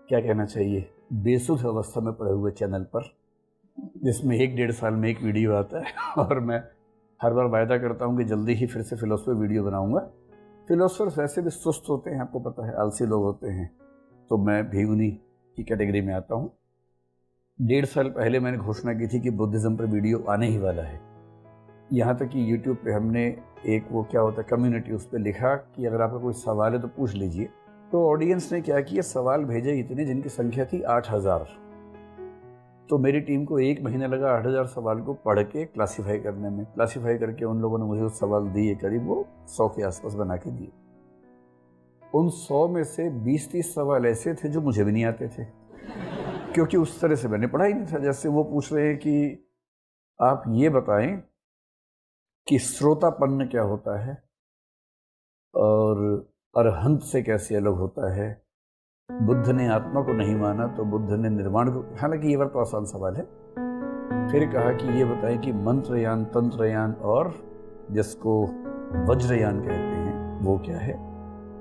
क्या कहना चाहिए, बेसुध अवस्था में पड़े हुए चैनल पर, जिसमें 1-1.5 साल में एक वीडियो आता है और मैं हर बार वायदा करता हूँ कि जल्दी ही फिर से फिलोसफी वीडियो बनाऊँगा। फिलोसफर्स वैसे भी सुस्त होते हैं, आपको पता है, आलसी लोग होते हैं, तो मैं भी उन्हीं की कैटेगरी में आता हूँ। 1.5 साल पहले मैंने घोषणा की थी कि बुद्धिज़्म पर वीडियो आने ही वाला है। यहाँ तक कि यूट्यूब पे हमने एक वो क्या होता है कम्युनिटी, उस पर लिखा कि अगर आपका कोई सवाल है तो पूछ लीजिए। तो ऑडियंस ने क्या किया, सवाल भेजे इतने जिनकी संख्या थी 8000। तो मेरी टीम को 1 महीना लगा 8000 सवाल को पढ़ के क्लासीफाई करने में। क्लासीफाई करके उन लोगों ने मुझे वो सवाल दिए, करीब वो 100 के आसपास बना के दिए। उन 100 में से 20-30 सवाल ऐसे थे जो मुझे भी नहीं आते थे, क्योंकि उस तरह से मैंने पढ़ा ही नहीं था। जैसे वो पूछ रहे हैं कि आप ये बताएं कि श्रोतापन्न क्या होता है और अरहंत से कैसे अलग होता है, बुद्ध ने आत्मा को नहीं माना तो बुद्ध ने निर्वाण को, हालांकि ये बार तो आसान सवाल है। फिर कहा कि ये बताएं कि मंत्रयान, तंत्रयान और जिसको वज्रयान कहते हैं वो क्या है,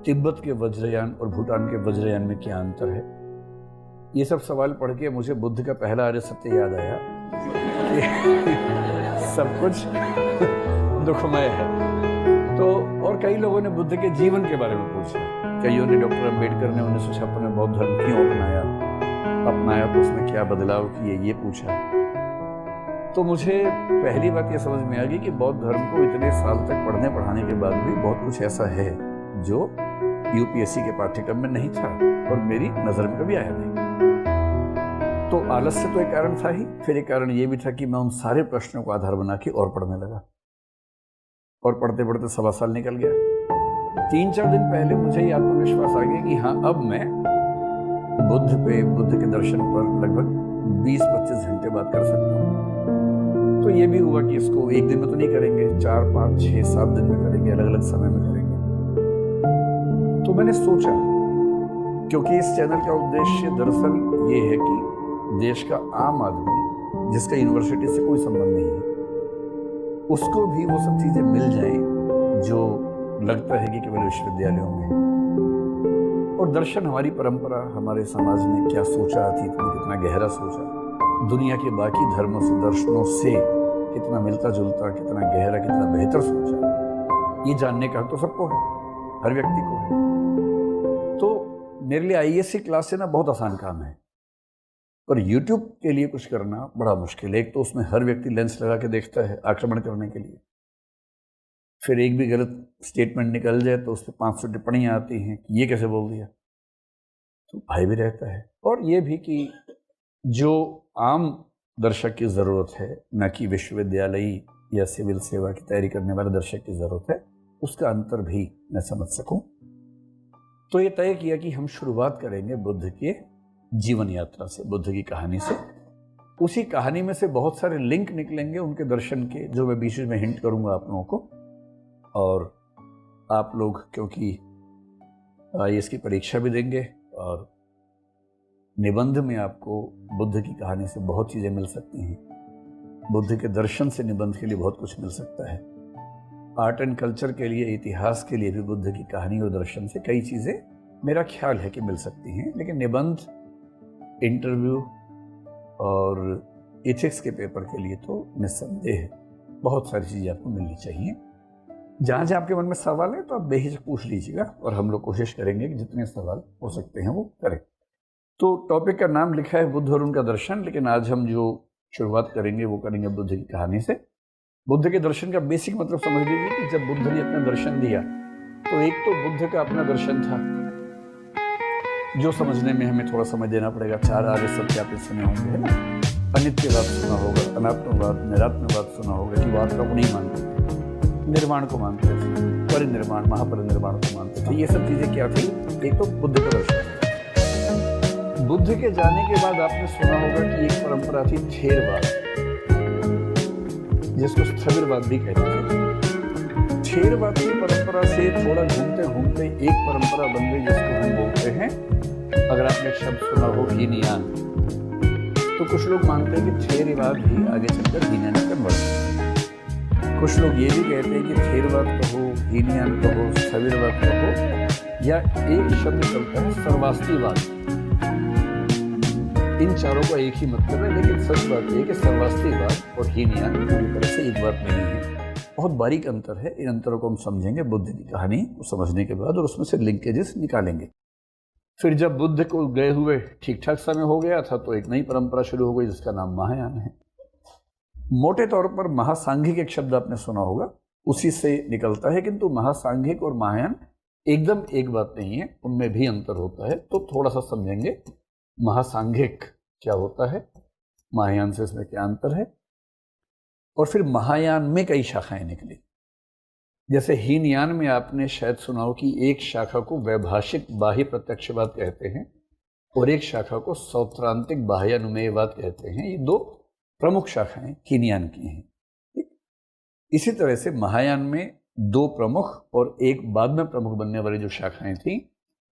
तिब्बत के वज्रयान और भूटान के वज्रयान में क्या अंतर है। ये सब सवाल पढ़ के मुझे बुद्ध का पहला आर्य सत्य याद आया कि सब कुछ दुखमय है। तो और कई लोगों ने बुद्ध के जीवन के बारे में पूछा। कईयों ने, डॉक्टर अम्बेडकर ने 1956 में बौद्ध धर्म क्यों अपनाया तो उसमें क्या बदलाव किए, ये पूछा। तो मुझे पहली बात ये समझ में आ गई कि बौद्ध धर्म को इतने साल तक पढ़ने पढ़ाने के बाद भी बहुत कुछ ऐसा है जो यूपीएससी के पाठ्यक्रम में नहीं था और मेरी नज़र में कभी आया नहीं। तो आलस्य तो एक कारण था ही, फिर एक कारण ये भी था कि मैं उन सारे प्रश्नों को आधार बना के और पढ़ने लगा, और पढ़ते पढ़ते 1.25 साल निकल गया। 3-4 दिन पहले मुझे ये आत्मविश्वास आ गया कि हाँ, अब मैं बुद्ध के दर्शन पर लगभग 20-25 घंटे बात कर सकता हूँ। तो ये भी हुआ कि इसको एक दिन में तो नहीं करेंगे, 4, 5, 6, 7 दिन में करेंगे, अलग अलग समय में करेंगे। तो मैंने सोचा, क्योंकि इस चैनल का उद्देश्य दरअसल ये है कि देश का आम आदमी जिसका यूनिवर्सिटी से कोई संबंध नहीं है, उसको भी वो सब चीज़ें मिल जाएं जो लगता है कि केवल विश्वविद्यालयों में। और दर्शन, हमारी परंपरा, हमारे समाज ने क्या सोचा, अतीत में कितना गहरा सोचा, दुनिया के बाकी धर्मों से, दर्शनों से कितना मिलता जुलता, कितना गहरा, कितना बेहतर सोचा, ये जानने का हक तो सबको है, हर व्यक्ति को है। तो मेरे लिए आईएएस की क्लास से ना बहुत आसान काम है, पर यूट्यूब के लिए कुछ करना बड़ा मुश्किल है। एक तो उसमें हर व्यक्ति लेंस लगा के देखता है आक्रमण करने के लिए, फिर एक भी गलत स्टेटमेंट निकल जाए तो उस पर 500 टिप्पणियाँ आती हैं कि ये कैसे बोल दिया, तो भय भी रहता है। और ये भी कि जो आम दर्शक की ज़रूरत है, न कि विश्वविद्यालयी या सिविल सेवा की तैयारी करने वाले दर्शक की ज़रूरत है, उसका अंतर भी मैं समझ सकूं। तो ये तय किया कि हम शुरुआत करेंगे बुद्ध के जीवन यात्रा से, बुद्ध की कहानी से। उसी कहानी में से बहुत सारे लिंक निकलेंगे उनके दर्शन के, जो मैं बीच में हिंट करूंगा आप लोगों को। और आप लोग क्योंकि आईएएस की परीक्षा भी देंगे और निबंध में आपको बुद्ध की कहानी से बहुत चीज़ें मिल सकती हैं, बुद्ध के दर्शन से निबंध के लिए बहुत कुछ मिल सकता है, आर्ट एंड कल्चर के लिए, इतिहास के लिए भी बुद्ध की कहानी और दर्शन से कई चीज़ें मेरा ख्याल है कि मिल सकती हैं। लेकिन निबंध, इंटरव्यू और एथिक्स के पेपर के लिए तो निस्संदेह बहुत सारी चीज़ें आपको मिलनी चाहिए। जहाँ जहाँ आपके मन में सवाल है तो आप बेहिचक पूछ लीजिएगा और हम लोग कोशिश करेंगे कि जितने सवाल हो सकते हैं वो करें। तो टॉपिक का नाम लिखा है बुद्ध और उनका दर्शन, लेकिन आज हम जो शुरुआत करेंगे वो करेंगे बुद्ध की कहानी से। बुद्ध के दर्शन का बेसिक मतलब समझ लीजिए कि जब बुद्ध ने अपना दर्शन दिया तो एक तो बुद्ध का अपना दर्शन था, जो समझने में हमें थोड़ा समय देना पड़ेगा। 4 आर्य सत्य आपने सुने होंगे, है ना? अनित्यवाद सुना होगा, अनात्मवाद, निरात्मवाद सुना होगा कि वो आत्मा को नहीं मानते थे, निर्वाण को मानते थे, परिनिर्वाण, महापरिनिर्वाण को मानते थे। ये सब चीज़ें क्या थी? एक तो बुद्ध का दर्शन। बुद्ध के जाने के बाद आपने सुना होगा कि एक परंपरा थी थेरवाद, जिसको स्थविरवाद भी कहते थे। थेरवाद की परंपरा से थोड़ा घूमते घूमते एक परंपरा बन गई जिसको हम बोलते हैं, अगर आपने शब्द सुना हो, हीनयान। तो कुछ लोग मानते हैं कि थेरवाद भी आगे चलकर हीनयान में कन्वर्ट। कुछ लोग ये भी कहते हैं कि थेरवाद कहो, हीनयान कहो, स्थविरवाद कहो, या एक शब्द चलता है सर्वास्तिवाद। इन चारों का एक ही मतलब है, लेकिन सच बात यह है कि सर्वास्तिवाद और हीनयान पूरी तरह से एक बात नहीं है। बहुत बारीक अंतर है। इन अंतरों को हम समझेंगे बुद्ध की कहानी को समझने के बाद, और उसमें से लिंकेजेस निकालेंगे। फिर जब बुद्ध को गए हुए ठीक ठाक समय हो गया था तो एक नई परंपरा शुरू हो गई जिसका नाम महायान है। मोटे तौर पर महासांघिक एक शब्द आपने सुना होगा, उसी से निकलता है, किंतु महासांघिक और महायान एकदम एक बात नहीं है, उनमें भी अंतर होता है। तो थोड़ा सा समझेंगे महासांघिक क्या होता है, महायान से इसमें क्या अंतर है। और फिर महायान में कई शाखाएं निकली। जैसे हीनयान में आपने शायद सुना हो कि एक शाखा को वैभाषिक बाह्य प्रत्यक्षवाद कहते हैं और एक शाखा को सौत्रांतिक बाह्यानुमेयवाद कहते हैं। ये दो प्रमुख शाखाएं हीनयान की हैं। ठीक? इसी तरह से महायान में दो प्रमुख और एक बाद में प्रमुख बनने वाली जो शाखाएं थी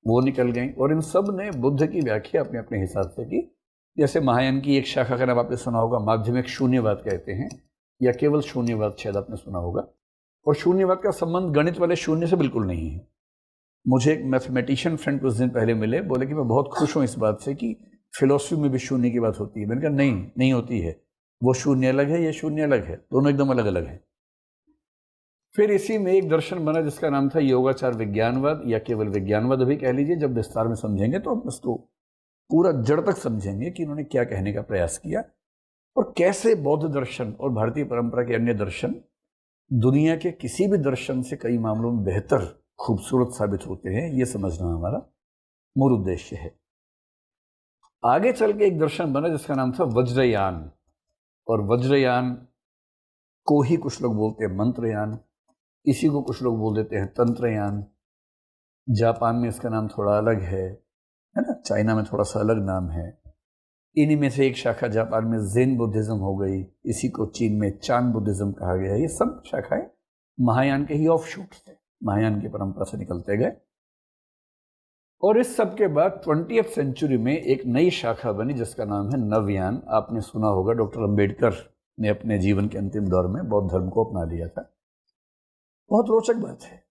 वो निकल गई, और इन सब ने बुद्ध की व्याख्या अपने अपने हिसाब से की। जैसे महायान की एक शाखा का नाम आपने सुना होगा माध्यमिक शून्यवाद कहते हैं, या केवल शून्यवाद शायद आपने सुना होगा। और शून्यवाद का संबंध गणित वाले शून्य से बिल्कुल नहीं है। मुझे एक मैथमेटिशियन फ्रेंड कुछ दिन पहले मिले, बोले कि मैं बहुत खुश हूँ इस बात से कि फिलोसफी में भी शून्य की बात होती है। मैंने कहा नहीं होती है, वो शून्य अलग है, ये शून्य अलग है, दोनों एकदम अलग अलग है। फिर इसी में एक दर्शन बना जिसका नाम था योगाचार विज्ञानवाद, या केवल विज्ञानवाद अभी कह लीजिए। जब विस्तार में समझेंगे तो हम इसको पूरा जड़ तक समझेंगे कि इन्होंने क्या कहने का प्रयास किया और कैसे बौद्ध दर्शन और भारतीय परंपरा के अन्य दर्शन दुनिया के किसी भी दर्शन से कई मामलों में बेहतर खूबसूरत साबित होते हैं। ये समझना हमारा मूल उद्देश्य है। आगे चल के एक दर्शन बना जिसका नाम था वज्रयान, और वज्रयान को ही कुछ लोग बोलते हैं मंत्रयान, इसी को कुछ लोग बोल देते हैं तंत्रयान। जापान में इसका नाम थोड़ा अलग है ना, चाइना में थोड़ा सा अलग नाम है। इन्हीं में से एक शाखा जापान में ज़ेन बुद्धिज्म हो गई, इसी को चीन में चान बुद्धिज्म कहा गया है। ये सब शाखाएं महायान के ही ऑफशूट्स थे, महायान की परंपरा से निकलते गए। और इस सब के बाद 20वीं सेंचुरी में एक नई शाखा बनी जिसका नाम है नवयान। आपने सुना होगा डॉक्टर अंबेडकर ने अपने जीवन के अंतिम दौर में बौद्ध धर्म को अपना लिया था। बहुत रोचक बात है,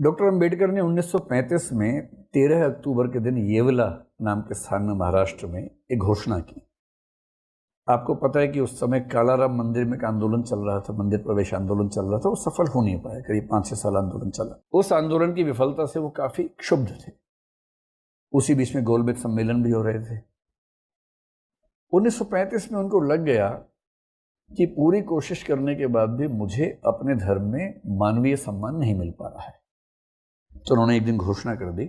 डॉक्टर अंबेडकर ने 1935 में 13 अक्टूबर के दिन येवला नाम के स्थान में महाराष्ट्र में एक घोषणा की। आपको पता है कि उस समय कालाराम मंदिर में एक आंदोलन चल रहा था, मंदिर प्रवेश आंदोलन चल रहा था, वो सफल हो नहीं पाया। करीब 5-6 साल आंदोलन चला। उस आंदोलन की विफलता से वो काफी क्षुब्ध थे। उसी बीच में गोलमेज सम्मेलन भी हो रहे थे। 1935 में उनको लग गया कि पूरी कोशिश करने के बाद भी मुझे अपने धर्म में मानवीय सम्मान नहीं मिल पा रहा है। तो उन्होंने एक दिन घोषणा कर दी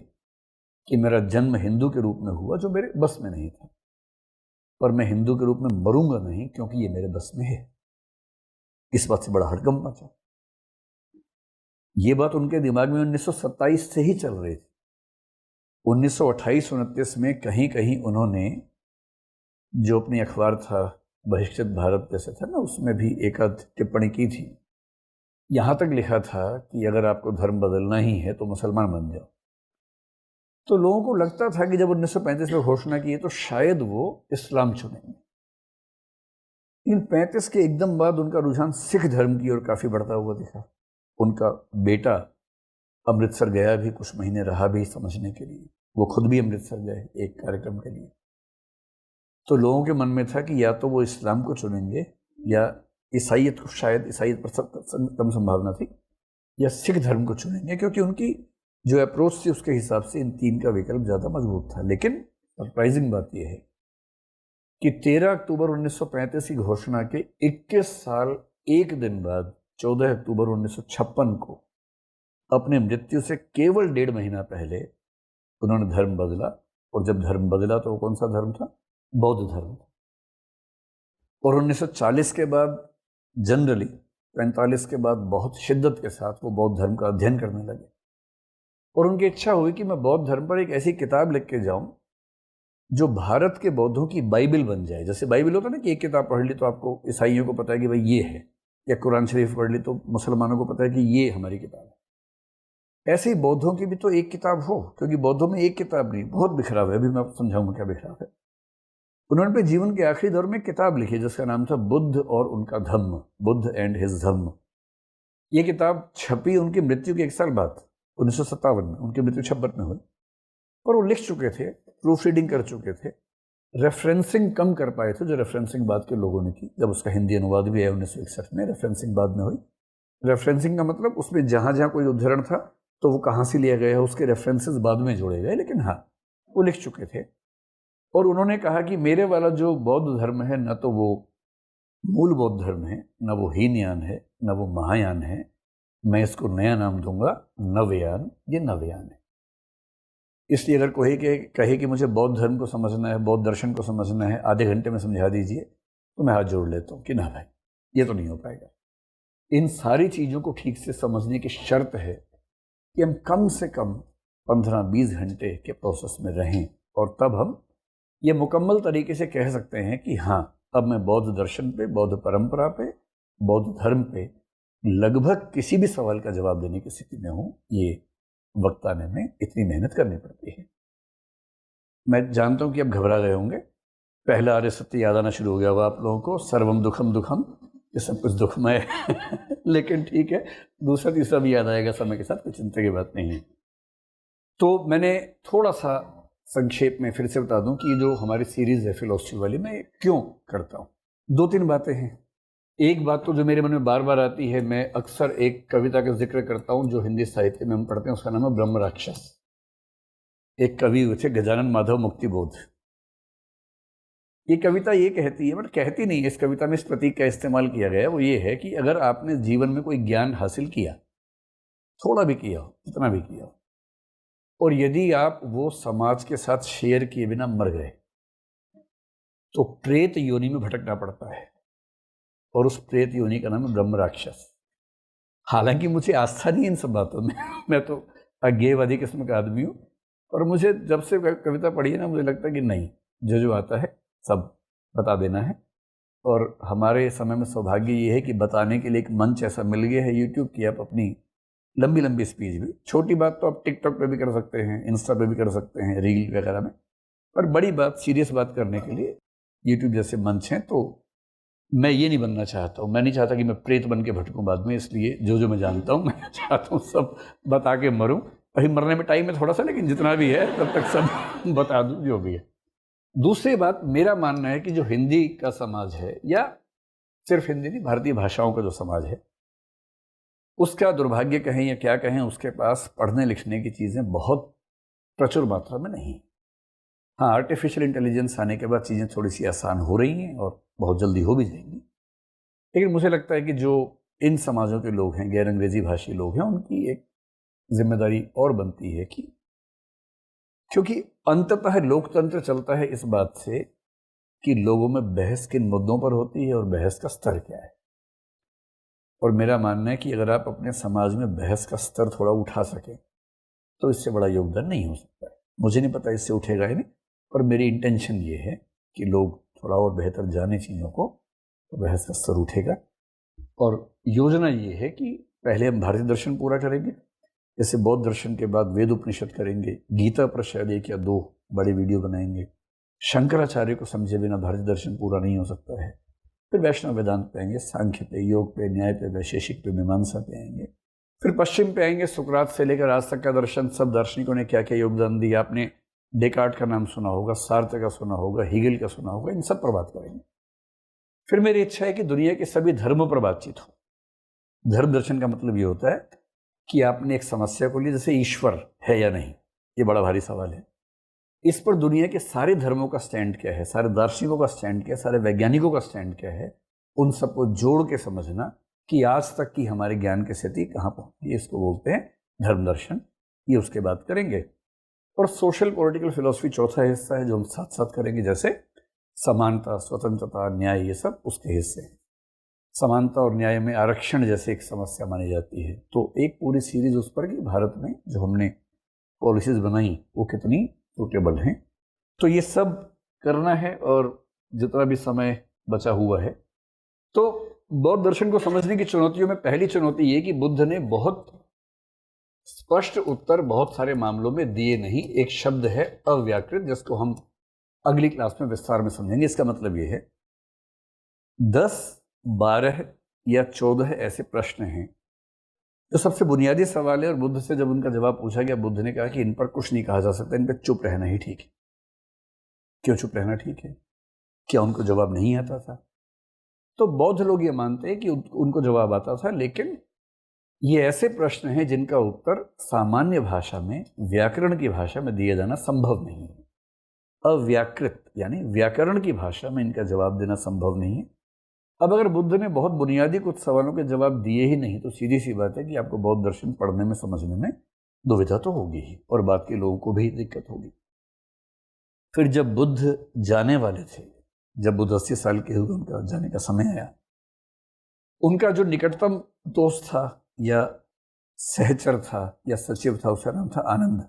कि मेरा जन्म हिंदू के रूप में हुआ जो मेरे बस में नहीं था, पर मैं हिंदू के रूप में मरूंगा नहीं क्योंकि ये मेरे बस में है। इस बात से बड़ा हड़कंप मचा। ये बात उनके दिमाग में 1927 से ही चल रही थी। 1928-29 में कहीं कहीं उन्होंने जो अपनी अखबार था बहिष्कृत भारत जैसे था ना, उसमें भी एक आध टिप्पणी की थी। यहां तक लिखा था कि अगर आपको धर्म बदलना ही है तो मुसलमान बन जाओ। तो लोगों को लगता था कि जब 1935 में घोषणा की है तो शायद वो इस्लाम चुनेंगे। इन 35 के एकदम बाद उनका रुझान सिख धर्म की ओर काफी बढ़ता हुआ दिखा। उनका बेटा अमृतसर गया भी, कुछ महीने रहा भी समझने के लिए। वो खुद भी अमृतसर गए एक कार्यक्रम के लिए। तो लोगों के मन में था कि या तो वो इस्लाम को चुनेंगे, या ईसाइयत को, शायद ईसाइयत पर कम संभावना थी, या सिख धर्म को चुनेंगे, क्योंकि उनकी जो अप्रोच थी उसके हिसाब से इन तीन का विकल्प ज़्यादा मजबूत था। लेकिन सरप्राइजिंग बात यह है कि 13 अक्टूबर 1935 की घोषणा के 21 साल 1 दिन बाद 14 अक्टूबर 1956 को, अपने मृत्यु से केवल 1.5 महीना पहले, उन्होंने धर्म बदला। और जब धर्म बदला तो वो कौन सा धर्म था? बौद्ध धर्म। और 1940 के बाद जनरली 45 के बाद बहुत शिद्दत के साथ वो बौद्ध धर्म का अध्ययन करने लगे। और उनकी इच्छा हुई कि मैं बौद्ध धर्म पर एक ऐसी किताब लिख के जाऊं जो भारत के बौद्धों की बाइबल बन जाए। जैसे बाइबल होता है ना कि एक किताब पढ़ ली तो आपको ईसाइयों को पता है कि भाई ये है, या कुरान शरीफ पढ़ ली तो मुसलमानों को पता है कि ये हमारी किताब है। ऐसे ही बौद्धों की भी तो एक किताब हो, क्योंकि बौद्धों में एक किताब नहीं, बहुत बिखराव है। अभी मैं आपको समझाऊंगा क्या बिखराव है। उन्होंने अपने जीवन के आखिरी दौर में एक किताब लिखी जिसका नाम था बुद्ध और उनका धम्म, बुद्ध एंड हिज धम्म। ये किताब छपी उनकी मृत्यु के 1 साल बाद, 1957 में। उनकी मृत्यु 56 में हुई, पर वो लिख चुके थे, प्रूफ रीडिंग कर चुके थे। रेफरेंसिंग कम कर पाए थे जो रेफरेंसिंग बाद के लोगों ने की, जब उसका हिंदी अनुवाद भी आया 1961 में, रेफरेंसिंग बाद में हुई। रेफरेंसिंग का मतलब उसमें जहाँ जहाँ कोई उद्धरण था तो वो कहाँ से लिया गया है उसके रेफरेंसेस बाद में जोड़े गए, लेकिन हाँ वो लिख चुके थे। और उन्होंने कहा कि मेरे वाला जो बौद्ध धर्म है न तो वो मूल बौद्ध धर्म है, न वो हीनयान है, न वो महायान है, मैं इसको नया नाम दूंगा नवयान। ये नवयान है। इसलिए अगर कोई कहे कि मुझे बौद्ध धर्म को समझना है, बौद्ध दर्शन को समझना है, आधे घंटे में समझा दीजिए, तो मैं हाथ जोड़ लेता हूँ कि ना भाई ये तो नहीं हो पाएगा। इन सारी चीज़ों को ठीक से समझने की शर्त है कि हम कम से कम 15-20 घंटे के प्रोसेस में रहें, और तब हम ये मुकम्मल तरीके से कह सकते हैं कि हाँ अब मैं बौद्ध दर्शन पे, बौद्ध परंपरा पे, बौद्ध धर्म पे लगभग किसी भी सवाल का जवाब देने की स्थिति में हूँ। ये वक्त आने में इतनी मेहनत करनी पड़ती है। मैं जानता हूँ कि अब घबरा गए होंगे, पहला आर्य सत्य याद आना शुरू हो गया होगा आप लोगों को, सर्वम दुखम दुखम, ये सब कुछ दुखमय है लेकिन ठीक है, दूसरा तीसरा भी याद आएगा समय के साथ, कोई चिंता की बात नहीं है। तो मैंने थोड़ा सा संक्षेप में फिर से बता दूं कि जो हमारी सीरीज है फिलोसफी वाली, मैं क्यों करता हूँ। 2-3 बातें हैं। एक बात तो जो मेरे मन में बार बार आती है, मैं अक्सर एक कविता का जिक्र करता हूँ जो हिंदी साहित्य में हम पढ़ते हैं, उसका नाम है ब्रह्म राक्षस। एक कवि हुए थे गजानन माधव मुक्तिबोध। ये कविता ये कहती है, बट कहती नहीं है, इस कविता में इस प्रतीक का इस्तेमाल किया गया है, वो ये है कि अगर आपने जीवन में कोई ज्ञान हासिल किया, थोड़ा भी किया हो, जितना भी किया हो, और यदि आप वो समाज के साथ शेयर किए बिना मर गए, तो प्रेत योनि में भटकना पड़ता है, और उस प्रेत योनि का नाम है ब्रह्म राक्षस। हालांकि मुझे आस्था नहीं इन सब बातों में मैं तो अज्ञेयवादी किस्म का आदमी हूँ, और मुझे जब से कविता पढ़ी है ना, मुझे लगता है कि नहीं, जो आता है सब बता देना है। और हमारे समय में सौभाग्य ये है कि बताने के लिए एक मंच ऐसा मिल गया है यूट्यूब की, आप अपनी लंबी लंबी स्पीच भी, छोटी बात तो आप टिकटॉक पे भी कर सकते हैं, इंस्टा पे भी कर सकते हैं, रील वगैरह में, पर बड़ी बात, सीरियस बात करने के लिए यूट्यूब जैसे मंच हैं। तो मैं ये नहीं बनना चाहता हूँ, मैं नहीं चाहता कि मैं प्रेत बन के भटकूँ बाद में, इसलिए जो मैं जानता हूँ मैं चाहता हूँ सब बता के मरूँ। अभी मरने में टाइम है थोड़ा सा, लेकिन जितना भी है तब तक सब बता दूँ जो भी है। दूसरी बात, मेरा मानना है कि जो हिंदी का समाज है, या सिर्फ हिंदी नहीं, भारतीय भाषाओं का जो समाज है, उसका दुर्भाग्य कहें या क्या कहें, उसके पास पढ़ने लिखने की चीज़ें बहुत प्रचुर मात्रा में नहीं। हाँ, आर्टिफिशियल इंटेलिजेंस आने के बाद चीज़ें थोड़ी सी आसान हो रही हैं और बहुत जल्दी हो भी जाएंगी, लेकिन मुझे लगता है कि जो इन समाजों के लोग हैं, गैर अंग्रेजी भाषी लोग हैं, उनकी एक जिम्मेदारी और बनती है कि, क्योंकि अंततः लोकतंत्र चलता है इस बात से कि लोगों में बहस किन मुद्दों पर होती है और बहस का स्तर क्या है। और मेरा मानना है कि अगर आप अपने समाज में बहस का स्तर थोड़ा उठा सकें, तो इससे बड़ा योगदान नहीं हो सकता है। मुझे नहीं पता इससे उठेगा ही नहीं, पर मेरी इंटेंशन ये है कि लोग थोड़ा और बेहतर जाने चीज़ों को, तो बहस का स्तर उठेगा। और योजना ये है कि पहले हम भारतीय दर्शन पूरा करेंगे, जैसे बौद्ध दर्शन के बाद वेद उपनिषद करेंगे, गीता पर शायद 1 या 2 बड़ी वीडियो बनाएंगे, शंकराचार्य को समझे बिना भारतीय दर्शन पूरा नहीं हो सकता है, फिर वैष्णव वेदांत पे आएंगे, सांख्य पे, योग पे, न्याय पे, वैशेषिक पे, मीमांसा पे आएंगे, फिर पश्चिम पे आएंगे, सुकरात से लेकर आज तक का दर्शन, सब दार्शनिकों ने क्या क्या योगदान दिया। आपने डेकार्ट का नाम सुना होगा, सार्त्र का सुना होगा, हीगल का सुना होगा, इन सब पर बात करेंगे। फिर मेरी इच्छा है कि दुनिया के सभी धर्मों पर बातचीत हो। धर्म दर्शन का मतलब ये होता है कि आपने एक समस्या को लिया, जैसे ईश्वर है या नहीं, ये बड़ा भारी सवाल है, इस पर दुनिया के सारे धर्मों का स्टैंड क्या है, सारे दार्शनिकों का स्टैंड क्या है, सारे वैज्ञानिकों का स्टैंड क्या है, उन सबको जोड़ के समझना कि आज तक की हमारे ज्ञान की स्थिति कहाँ पहुंची, इसको बोलते हैं धर्म दर्शन। ये उसके बाद करेंगे। और सोशल पॉलिटिकल फिलोसफी चौथा हिस्सा है जो हम साथ साथ करेंगे, जैसे समानता, स्वतंत्रता, न्याय, ये सब उसके हिस्से हैं। समानता और न्याय में आरक्षण जैसे एक समस्या मानी जाती है, तो एक पूरी सीरीज उस पर कि भारत में जो हमने पॉलिसीज बनाई वो कितनी सूटेबल हैं। तो ये सब करना है, और जितना भी समय बचा हुआ है, तो बौद्ध दर्शन को समझने की चुनौतियों में पहली चुनौती ये कि बुद्ध ने बहुत स्पष्ट उत्तर बहुत सारे मामलों में दिए नहीं। एक शब्द है अव्याकृत, जिसको हम अगली क्लास में विस्तार में समझेंगे। इसका मतलब ये है 10, 12 या 14 ऐसे प्रश्न हैं जो सबसे बुनियादी सवाल है, और बुद्ध से जब उनका जवाब पूछा गया, बुद्ध ने कहा कि इन पर कुछ नहीं कहा जा सकता, इन पर चुप रहना ही ठीक है। क्यों चुप रहना ठीक है? क्या उनको जवाब नहीं आता था? तो बौद्ध लोग ये मानते हैं कि उनको जवाब आता था, लेकिन ये ऐसे प्रश्न हैं जिनका उत्तर सामान्य भाषा में, व्याकरण की भाषा में दिया जाना संभव नहीं है। अव्याकृत यानी व्याकरण की भाषा में इनका जवाब देना संभव नहीं है। अब अगर बुद्ध ने बहुत बुनियादी कुछ सवालों के जवाब दिए ही नहीं, तो सीधी सी बात है कि आपको बौद्ध दर्शन पढ़ने में, समझने में दुविधा तो होगी ही, और बाकी लोगों को भी दिक्कत होगी। फिर जब बुद्ध जाने वाले थे, जब बुद्ध 80 साल के हुए, उनका जाने का समय आया, उनका जो निकटतम दोस्त था या सहचर था या सचिव था, उसका नाम था आनंद।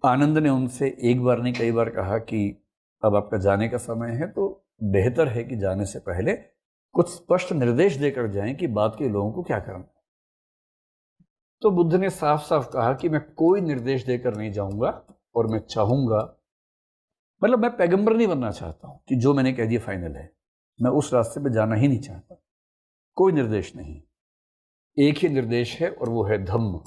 आनंद ने उनसे एक बार नहीं कई बार कहा कि अब आपका जाने का समय है, तो बेहतर है कि जाने से पहले कुछ स्पष्ट निर्देश देकर जाएं कि बाद के लोगों को क्या करना। तो बुद्ध ने साफ साफ कहा कि मैं कोई निर्देश देकर नहीं जाऊंगा, और मैं चाहूंगा, मतलब मैं पैगंबर नहीं बनना चाहता हूं कि जो मैंने कह दिया फाइनल है। मैं उस रास्ते पे जाना ही नहीं चाहता। कोई निर्देश नहीं, एक ही निर्देश है, और वो है धम्म।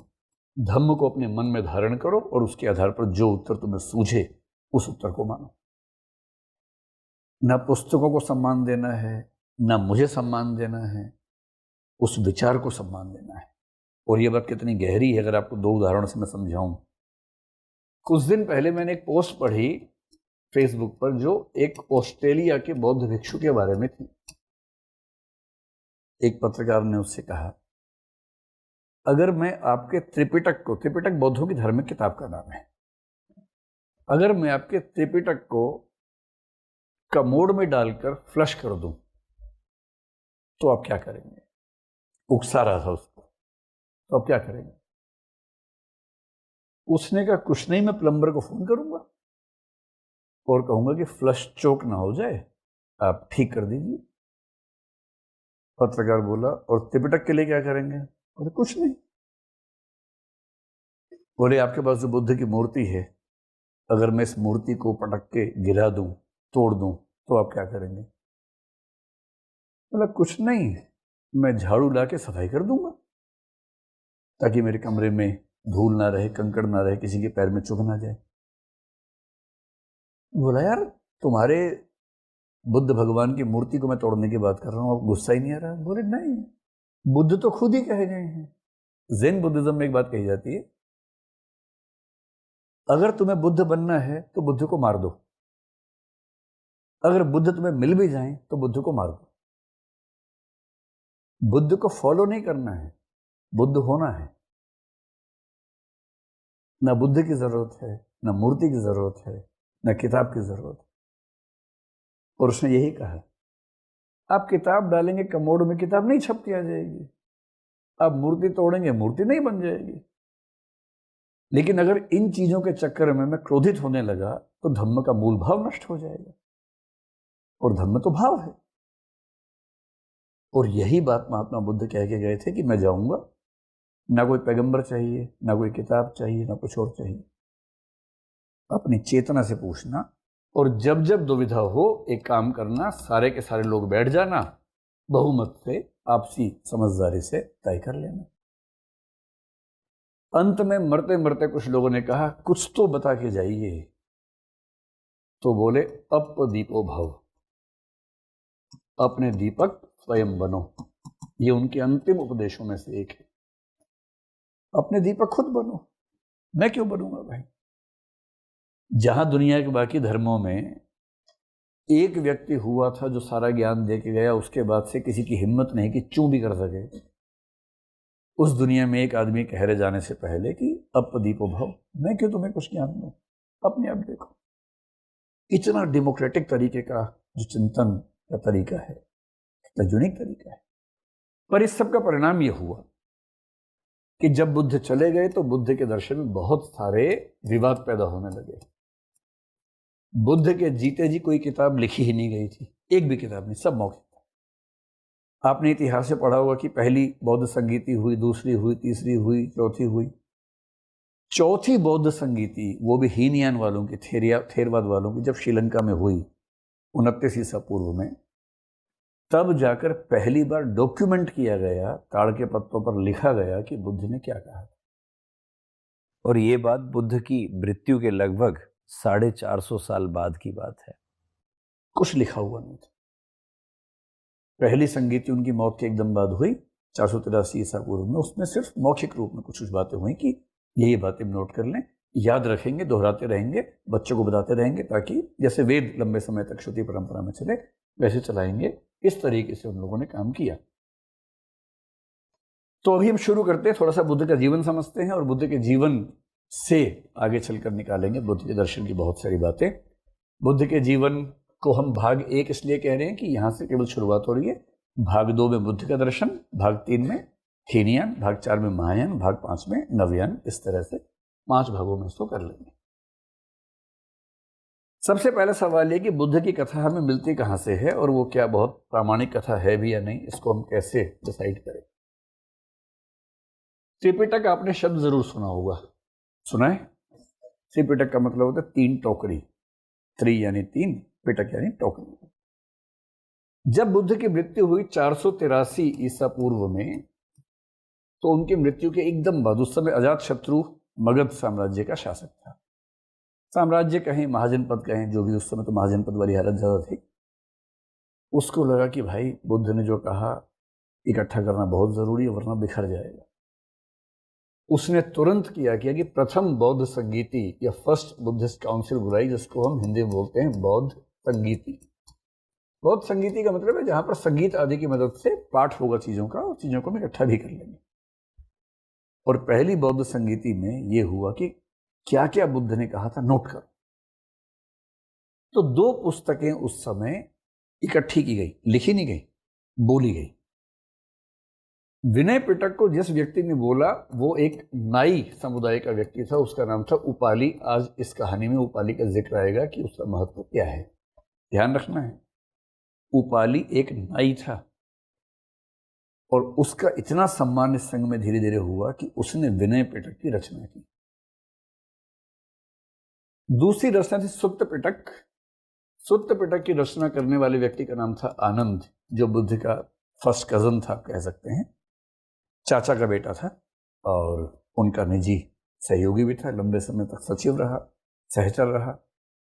धम्म को अपने मन में धारण करो, और उसके आधार पर जो उत्तर तुम्हें सूझे उस उत्तर को मानो। ना पुस्तकों को सम्मान देना है, ना मुझे सम्मान देना है, उस विचार को सम्मान देना है। और ये बात कितनी गहरी है, अगर आपको 2 उदाहरणों से मैं समझाऊं। कुछ दिन पहले मैंने एक पोस्ट पढ़ी फेसबुक पर, जो एक ऑस्ट्रेलिया के बौद्ध भिक्षु के बारे में थी। एक पत्रकार ने उससे कहा, अगर मैं आपके त्रिपिटक को, त्रिपिटक बौद्धों की धार्मिक किताब का नाम है, अगर मैं आपके त्रिपिटक को कमोड में डालकर फ्लश कर दूं, तो आप क्या करेंगे? उकसा रहा था उसको, तो आप क्या करेंगे? उसने कहा, कुछ नहीं, मैं प्लम्बर को फोन करूंगा और कहूंगा कि फ्लश चोक ना हो जाए, आप ठीक कर दीजिए। पत्रकार बोला, और त्रिपिटक के लिए क्या करेंगे? बोले, कुछ नहीं। बोले, आपके पास जो बुद्ध की मूर्ति है, अगर मैं इस मूर्ति को पटक के गिरा दूं, तोड़ दूं, तो आप क्या करेंगे? बोला, कुछ नहीं, मैं झाड़ू ला के सफाई कर दूंगा, ताकि मेरे कमरे में धूल ना रहे, कंकड़ ना रहे, किसी के पैर में चुभ ना जाए। बोला, यार तुम्हारे बुद्ध भगवान की मूर्ति को मैं तोड़ने की बात कर रहा हूं, आप गुस्सा ही नहीं आ रहा? बोले, नहीं, बुद्ध तो खुद ही कहे गए हैं। ज़ेन बुद्धिज्म में एक बात कही जाती है, अगर तुम्हें बुद्ध बनना है तो बुद्ध को मार दो, अगर बुद्ध तुम्हें मिल भी जाएं तो बुद्ध को मार दो। बुद्ध को फॉलो नहीं करना है, बुद्ध होना है। ना बुद्ध की जरूरत है, ना मूर्ति की जरूरत है, ना किताब की जरूरत है। और उसने यही कहा, आप किताब डालेंगे कमोड में, किताब नहीं छपती आ जाएगी। आप मूर्ति तोड़ेंगे, मूर्ति नहीं बन जाएगी। लेकिन अगर इन चीजों के चक्कर में मैं क्रोधित होने लगा, तो धम्म का मूल भाव नष्ट हो जाएगा, और धम्म तो भाव है। और यही बात महात्मा बुद्ध कह के गए थे कि मैं जाऊंगा, ना कोई पैगंबर चाहिए, ना कोई किताब चाहिए, ना कुछ और चाहिए। अपनी चेतना से पूछना, और जब जब दुविधा हो, एक काम करना, सारे के सारे लोग बैठ जाना, बहुमत से, आपसी समझदारी से तय कर लेना। अंत में मरते मरते कुछ लोगों ने कहा, कुछ तो बता के जाइए। तो बोले, अपदीपो भव, अपने दीपक स्वयं बनो। ये उनके अंतिम उपदेशों में से एक है। अपने दीपक खुद बनो, मैं क्यों बनूंगा भाई? जहां दुनिया के बाकी धर्मों में एक व्यक्ति हुआ था जो सारा ज्ञान दे के गया, उसके बाद से किसी की हिम्मत नहीं कि चूं भी कर सके, उस दुनिया में एक आदमी कह रहे जाने से पहले कि अपदीपो भव, मैं क्यों तुम्हें कुछ ज्ञान दूं, अपने आप देखो। इतना डेमोक्रेटिक तरीके का जो चिंतन का तरीका है, इतना यूनिक तरीका है। पर इस सब का परिणाम यह हुआ कि जब बुद्ध चले गए, तो बुद्ध के दर्शन में बहुत सारे विवाद पैदा होने लगे। बुद्ध के जीते जी कोई किताब लिखी ही नहीं गई थी, एक भी किताब नहीं, सब मौखिक था। आपने इतिहास से पढ़ा होगा कि पहली बौद्ध संगीति हुई, दूसरी हुई, तीसरी हुई, चौथी हुई। चौथी बौद्ध संगीति, वो भी हीनयान वालों की, थेरवाद वालों की, जब श्रीलंका में हुई 29 ईसा पूर्व में, तब जाकर पहली बार डॉक्यूमेंट किया गया, ताड़ के पत्तों पर लिखा गया कि बुद्ध ने क्या कहा। और ये बात बुद्ध की मृत्यु के लगभग 450 साल बाद की बात है। कुछ लिखा हुआ नहीं था। पहली संगीति उनकी मौत के एकदम बाद हुई 483 ईसा पूर्व में। उसमें सिर्फ मौखिक रूप में कुछ बातें हुई कि ये बातें नोट कर लें, याद रखेंगे, दोहराते रहेंगे, बच्चों को बताते रहेंगे, ताकि जैसे वेद लंबे समय तक श्रुति परंपरा में चले वैसे चलाएंगे। इस तरीके से उन लोगों ने काम किया। तो अभी हम शुरू करते हैं, थोड़ा सा बुद्ध का जीवन समझते हैं और बुद्ध के जीवन से आगे चलकर निकालेंगे बुद्ध के दर्शन की बहुत सारी बातें। बुद्ध के जीवन को हम भाग 1 इसलिए कह रहे हैं कि यहां से केवल शुरुआत हो रही है। भाग 2 में बुद्ध का दर्शन, भाग 3 में हीनयान, भाग 4 में महायान, भाग 5 में नवयान। इस तरह से 5 भागों में इसको कर लेंगे। सबसे पहला सवाल ये कि बुद्ध की कथा हमें मिलती कहां से है और वो क्या बहुत प्रामाणिक कथा है भी या नहीं, इसको हम कैसे डिसाइड करें। त्रिपिटक आपने शब्द जरूर सुना होगा, सुना है? त्रिपिटक का मतलब होता है 3 टोकरी। त्रि यानी 3, पिटक यानी टोकरी। जब बुद्ध की मृत्यु हुई 483 ईसा पूर्व में, तो उनकी मृत्यु के एकदम बाद उस समय अजात शत्रु मगध साम्राज्य का शासक था। साम्राज्य कहें, महाजनपद कहें, जो भी, उस समय तो महाजनपद वाली हालत ज्यादा थी। उसको लगा कि भाई बुद्ध ने जो कहा इकट्ठा करना बहुत जरूरी है, वरना बिखर जाएगा। उसने तुरंत किया कि प्रथम बौद्ध संगीति या फर्स्ट बुद्धिस्ट काउंसिल बुलाई, जिसको हम हिंदी में बोलते हैं बौद्ध संगीति। बौद्ध संगीति का मतलब है जहां पर संगीत आदि की मदद से पाठ होगा चीजों का, और चीजों को हम इकट्ठा भी कर लेंगे। और पहली बौद्ध संगीति में यह हुआ कि क्या क्या बुद्ध ने कहा था नोट करो। तो 2 पुस्तकें उस समय इकट्ठी की गई, लिखी नहीं गई, बोली गई। विनय पिटक को जिस व्यक्ति ने बोला वो एक नाई समुदाय का व्यक्ति था, उसका नाम था उपाली। आज इस कहानी में उपाली का जिक्र आएगा कि उसका महत्व क्या है, ध्यान रखना है। उपाली एक नाई था और उसका इतना सम्मान इस संघ में धीरे धीरे हुआ कि उसने विनय पिटक की रचना की। दूसरी रचना थी सुत्त पिटक। सुत्त पिटक की रचना करने वाले व्यक्ति का नाम था आनंद, जो बुद्ध का फर्स्ट कजन था, कह सकते हैं, चाचा का बेटा था और उनका निजी सहयोगी भी था। लंबे समय तक सचिव रहा, सहचर रहा,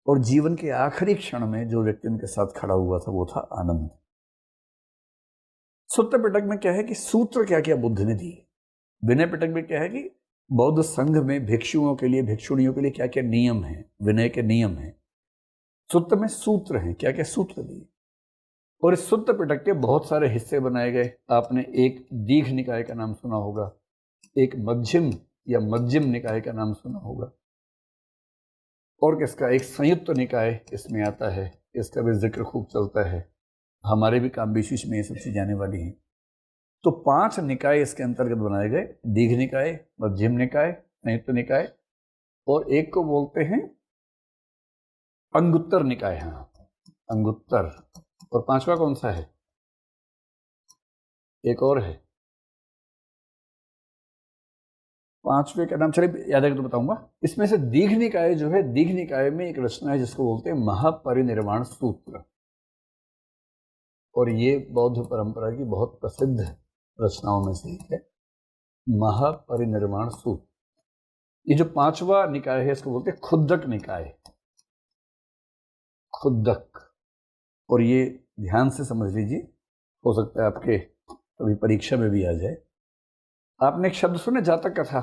और जीवन के आखिरी क्षण में जो व्यक्ति उनके साथ खड़ा हुआ था वो था आनंद। सुत्त पिटक में क्या है कि सूत्र क्या क्या बुद्ध ने दिए। विनय पिटक में क्या है कि बौद्ध संघ में भिक्षुओं के लिए, भिक्षुणियों के लिए क्या क्या नियम हैं, विनय के नियम हैं। सुत्त में सूत्र हैं, क्या क्या सूत्र दिए। और इस सुत्त पिटक के बहुत सारे हिस्से बनाए गए। आपने एक दीघ निकाय का नाम सुना होगा, एक मध्यम या मध्यम निकाय का नाम सुना होगा, और किसका एक संयुक्त निकाय इसमें आता है, इसका भी जिक्र खूब चलता है। हमारे भी काम बीच में ये सब चीजें आने वाली हैं। तो 5 निकाय इसके अंतर्गत बनाए गए, दीघ निकाय, मध्यम निकाय, संयुक्त निकाय, और एक को बोलते हैं अंगुत्तर निकाय। हाँ, अंगुत्तर। और 5वां कौन सा है? एक और है, 5वें का नाम चलिए याद है तो बताऊंगा। इसमें से दीघ निकाय जो है, दीघ निकाय में एक रचना है जिसको बोलते हैं महापरिनिर्वाण सूत्र, और ये बौद्ध परंपरा की बहुत प्रसिद्ध रचनाओं में से एक है, महापरिनिर्वाण सूत्र। ये जो 5वां निकाय है इसको बोलते हैं खुद्दक निकाय, खुद्दक। और ये ध्यान से समझ लीजिए, हो सकता है आपके कभी परीक्षा में भी आ जाए। आपने एक शब्द सुने जातक कथा?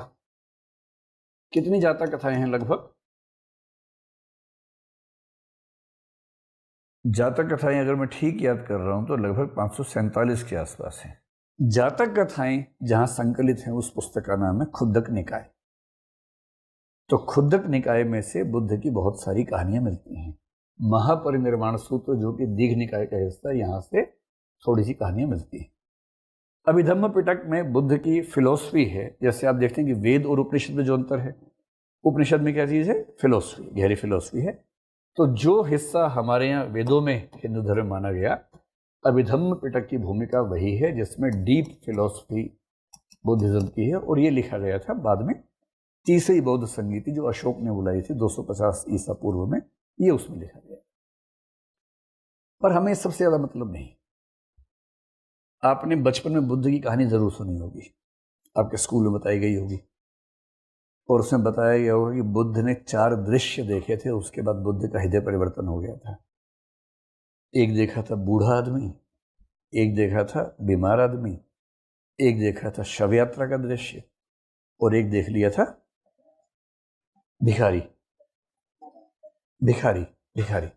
कितनी जातक कथाएं हैं लगभग? जातक कथाएं अगर मैं ठीक याद कर रहा हूं तो लगभग 547 के आसपास हैं। जातक कथाएं जहां संकलित हैं उस पुस्तक का नाम है खुद्दक निकाय। तो खुद्दक निकाय में से बुद्ध की बहुत सारी कहानियां मिलती हैं। महापरिनिर्वाण सूत्र जो कि दीघ निकाय का हिस्सा है, यहां से थोड़ी सी कहानियां मिलती हैं। अभिधम्म पिटक में बुद्ध की फिलॉसफी है। जैसे आप देखते हैं कि वेद और उपनिषद में जो अंतर है, उपनिषद में क्या चीज है? फिलॉसफी, गहरी फिलॉसफी है। तो जो हिस्सा हमारे यहाँ वेदों में हिंदू धर्म माना गया, अभिधम्म पिटक की भूमिका वही है जिसमें डीप फिलॉसफी बुद्धिज्म की है। और ये लिखा गया था बाद में तीसरी बौद्ध संगीति जो अशोक ने बुलाई थी 250 ईसा पूर्व में, ये उसमें लिखा गया। पर हमें सबसे ज्यादा मतलब नहीं। आपने बचपन में बुद्ध की कहानी जरूर सुनी होगी, आपके स्कूल में बताई गई होगी, और उसमें बताया गया होगा कि बुद्ध ने 4 दृश्य देखे थे, उसके बाद बुद्ध का हृदय परिवर्तन हो गया था। एक देखा था बूढ़ा आदमी, एक देखा था बीमार आदमी, एक देखा था शव यात्रा का दृश्य, और एक देख लिया था भिखारी। भिखारी भिखारी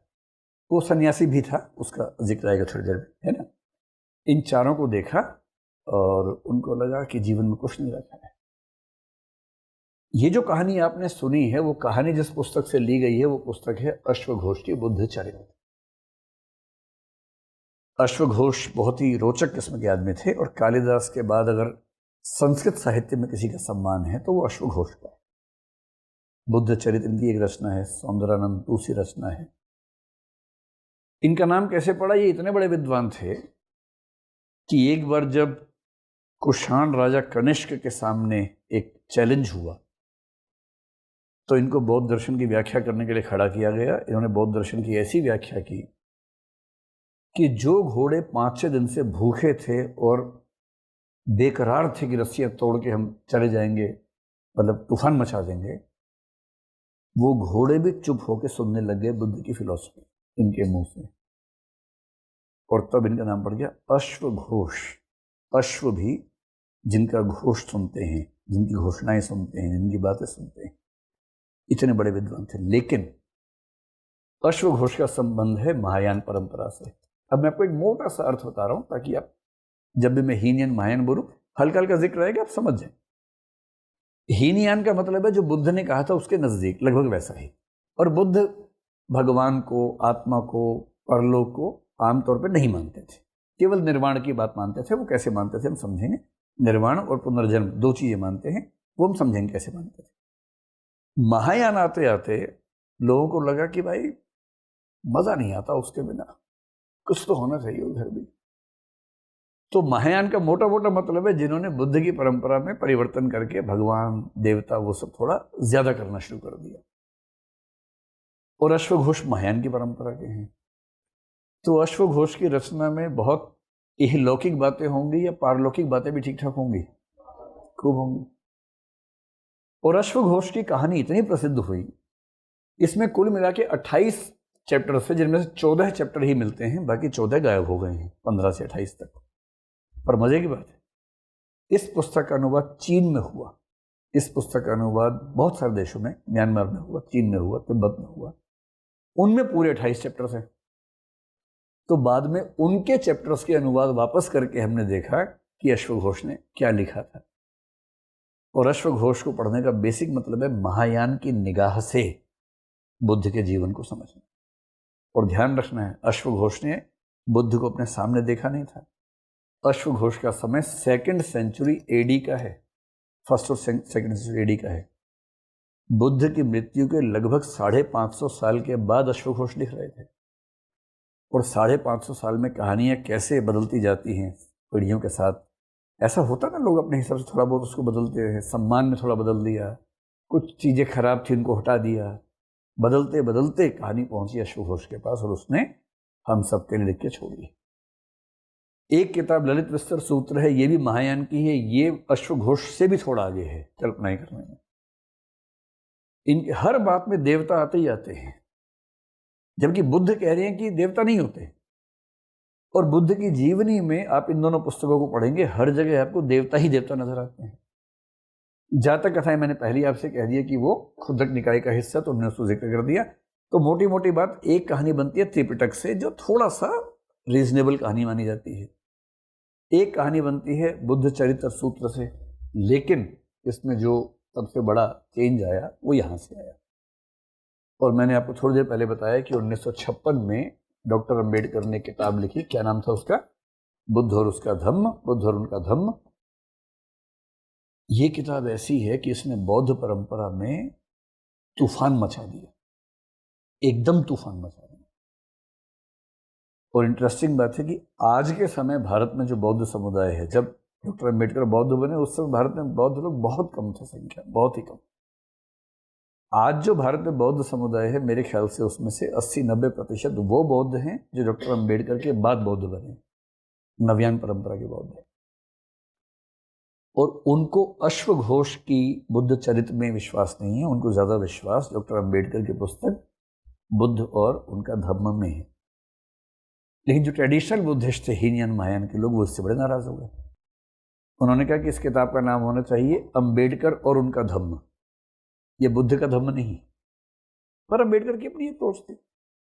वो सन्यासी भी था, उसका जिक्र आएगा थोड़ी देर में, है ना। इन चारों को देखा और उनको लगा कि जीवन में कुछ नहीं रखा है। ये जो कहानी आपने सुनी है, वो कहानी जिस पुस्तक से ली गई है वो पुस्तक है अश्वघोष की बुद्ध चरित्र। अश्वघोष बहुत ही रोचक किस्म के आदमी थे, और कालिदास के बाद अगर संस्कृत साहित्य में किसी का सम्मान है तो वो अश्वघोष का है। बुद्ध चरित्र इनकी एक रचना है, सौंदरानंद दूसरी रचना है। इनका नाम कैसे पड़ा? ये इतने बड़े विद्वान थे कि एक बार जब कुषाण राजा कनिष्क के सामने एक चैलेंज हुआ तो इनको बौद्ध दर्शन की व्याख्या करने के लिए खड़ा किया गया। इन्होंने बौद्ध दर्शन की ऐसी व्याख्या की कि जो घोड़े 5-6 दिन से भूखे थे और बेकरार थे कि रस्सियां तोड़ के हम चले जाएंगे, मतलब तूफान मचा देंगे, वो घोड़े भी चुप होकर सुनने लग गए बुद्ध की फिलॉसफी इनके मुंह से। और तब इनका नाम पड़ गया अश्वघोष। अश्व भी जिनका घोष सुनते हैं, जिनकी घोषणाएं सुनते हैं, जिनकी बातें सुनते हैं, इतने बड़े विद्वान थे। लेकिन अश्वघोष का संबंध है महायान परंपरा से। अब मैं आपको एक मोटा सा अर्थ बता रहा हूं ताकि आप जब भी मैं हीनयान महायान बोलूं, हल्का हल्का जिक्र रहेगा, आप समझ जाए। हीनयान का मतलब है जो बुद्ध ने कहा था उसके नजदीक, लगभग वैसा ही। और बुद्ध भगवान को, आत्मा को, परलोक को आमतौर पर नहीं मानते थे, केवल निर्वाण की बात मानते थे। वो कैसे मानते थे हम समझेंगे। निर्वाण और पुनर्जन्म दो चीजें मानते हैं, वो हम समझेंगे कैसे मानते थे। महायान आते आते लोगों को लगा कि भाई मजा नहीं आता उसके बिना, कुछ तो होना चाहिए उधर भी। तो महायान का मोटा मोटा मतलब है जिन्होंने बुद्ध की परंपरा में परिवर्तन करके भगवान, देवता, वो सब थोड़ा ज्यादा करना शुरू कर दिया। और अश्वघोष महायान की परंपरा के हैं। तो अश्वघोष की रचना में बहुत इहलौकिक बातें होंगी या पारलौकिक बातें भी ठीक ठाक होंगी, खूब होंगी। और अश्वघोष की कहानी इतनी प्रसिद्ध हुई, इसमें कुल मिला के 28 चैप्टर थे, जिनमें से 14 चैप्टर ही मिलते हैं, बाकी 14 गायब हो गए हैं 15 से 28 तक। पर मजे की बात है, इस पुस्तक का अनुवाद चीन में हुआ। इस पुस्तक का अनुवाद बहुत सारे देशों में, म्यांमार में हुआ, चीन में हुआ, तिब्बत में हुआ। उनमें पूरे 28 चैप्टर थे। तो बाद में उनके चैप्टर्स के अनुवाद वापस करके हमने देखा कि अश्वघोष ने क्या लिखा था। और अश्वघोष को पढ़ने का बेसिक मतलब है महायान की निगाह से बुद्ध के जीवन को समझना। और ध्यान रखना है, अश्वघोष ने बुद्ध को अपने सामने देखा नहीं था। अश्वघोष का समय 2nd सेंचुरी एडी का है, 1st और 2nd सेंचुरी एडी का है। बुद्ध की मृत्यु के लगभग 550 साल के बाद अश्वघोष लिख रहे थे। और 550 साल में कहानियां कैसे बदलती जाती हैं पीढ़ियों के साथ। ऐसा होता ना, लोग अपने हिसाब से थोड़ा बहुत उसको बदलते हैं। सम्मान में थोड़ा बदल दिया, कुछ चीजें खराब थी उनको हटा दिया, बदलते बदलते कहानी पहुंची अश्वघोष के पास और उसने हम सबके लिए लिख के छोड़ी। एक किताब ललित विस्तर सूत्र है, ये भी महायान की है। ये अश्वघोष से भी थोड़ा आगे है कल्पनाएं करने में। इन हर बात में देवता आते ही आते हैं, जबकि बुद्ध कह रहे हैं कि देवता नहीं होते। और बुद्ध की जीवनी में आप इन दोनों पुस्तकों को पढ़ेंगे, हर जगह आपको देवता ही देवता नजर आते हैं। जातक कथाएं मैंने पहले आपसे कह दिया कि वो खुदक निकाय का हिस्सा, तो हमने उसको जिक्र कर दिया। तो मोटी मोटी बात, एक कहानी बनती है त्रिपिटक से जो थोड़ा सा रीजनेबल कहानी मानी जाती है। एक कहानी बनती है बुद्ध चरित्र सूत्र से, लेकिन इसमें जो सबसे बड़ा चेंज आया वो यहां से आया। और मैंने आपको थोड़ी देर पहले बताया कि 1956 में डॉक्टर अंबेडकर ने किताब लिखी, क्या नाम था उसका? बुद्ध और उसका धम्म, बुद्ध और उनका धम्म। ये किताब ऐसी है कि इसने बौद्ध परंपरा में तूफान मचा दिया, एकदम तूफान मचा दिया। और इंटरेस्टिंग बात है कि आज के समय भारत में जो बौद्ध समुदाय है, जब डॉक्टर अंबेडकर बौद्ध बने उस समय भारत में बौद्ध लोग बहुत कम थे, संख्या बहुत ही कम। आज जो भारत में बौद्ध समुदाय है, मेरे ख्याल से उसमें से 80-90% वो बौद्ध हैं जो डॉक्टर अंबेडकर के बाद बौद्ध बने, नव्यान परंपरा के बौद्ध हैं। और उनको अश्वघोष की बुद्ध चरित्र में विश्वास नहीं है, उनको ज्यादा विश्वास डॉक्टर अंबेडकर की पुस्तक बुद्ध और उनका धम्म में है। लेकिन जो ट्रेडिशनल बुद्धिस्ट थे, हीनयान महायान के लोग, वो इससे बड़े नाराज हो गए। उन्होंने कहा कि इस किताब का नाम होना चाहिए अंबेडकर और उनका धम्म। ये बुद्ध का धम्म नहीं। पर अंबेडकर की अपनी अप्रोच थी।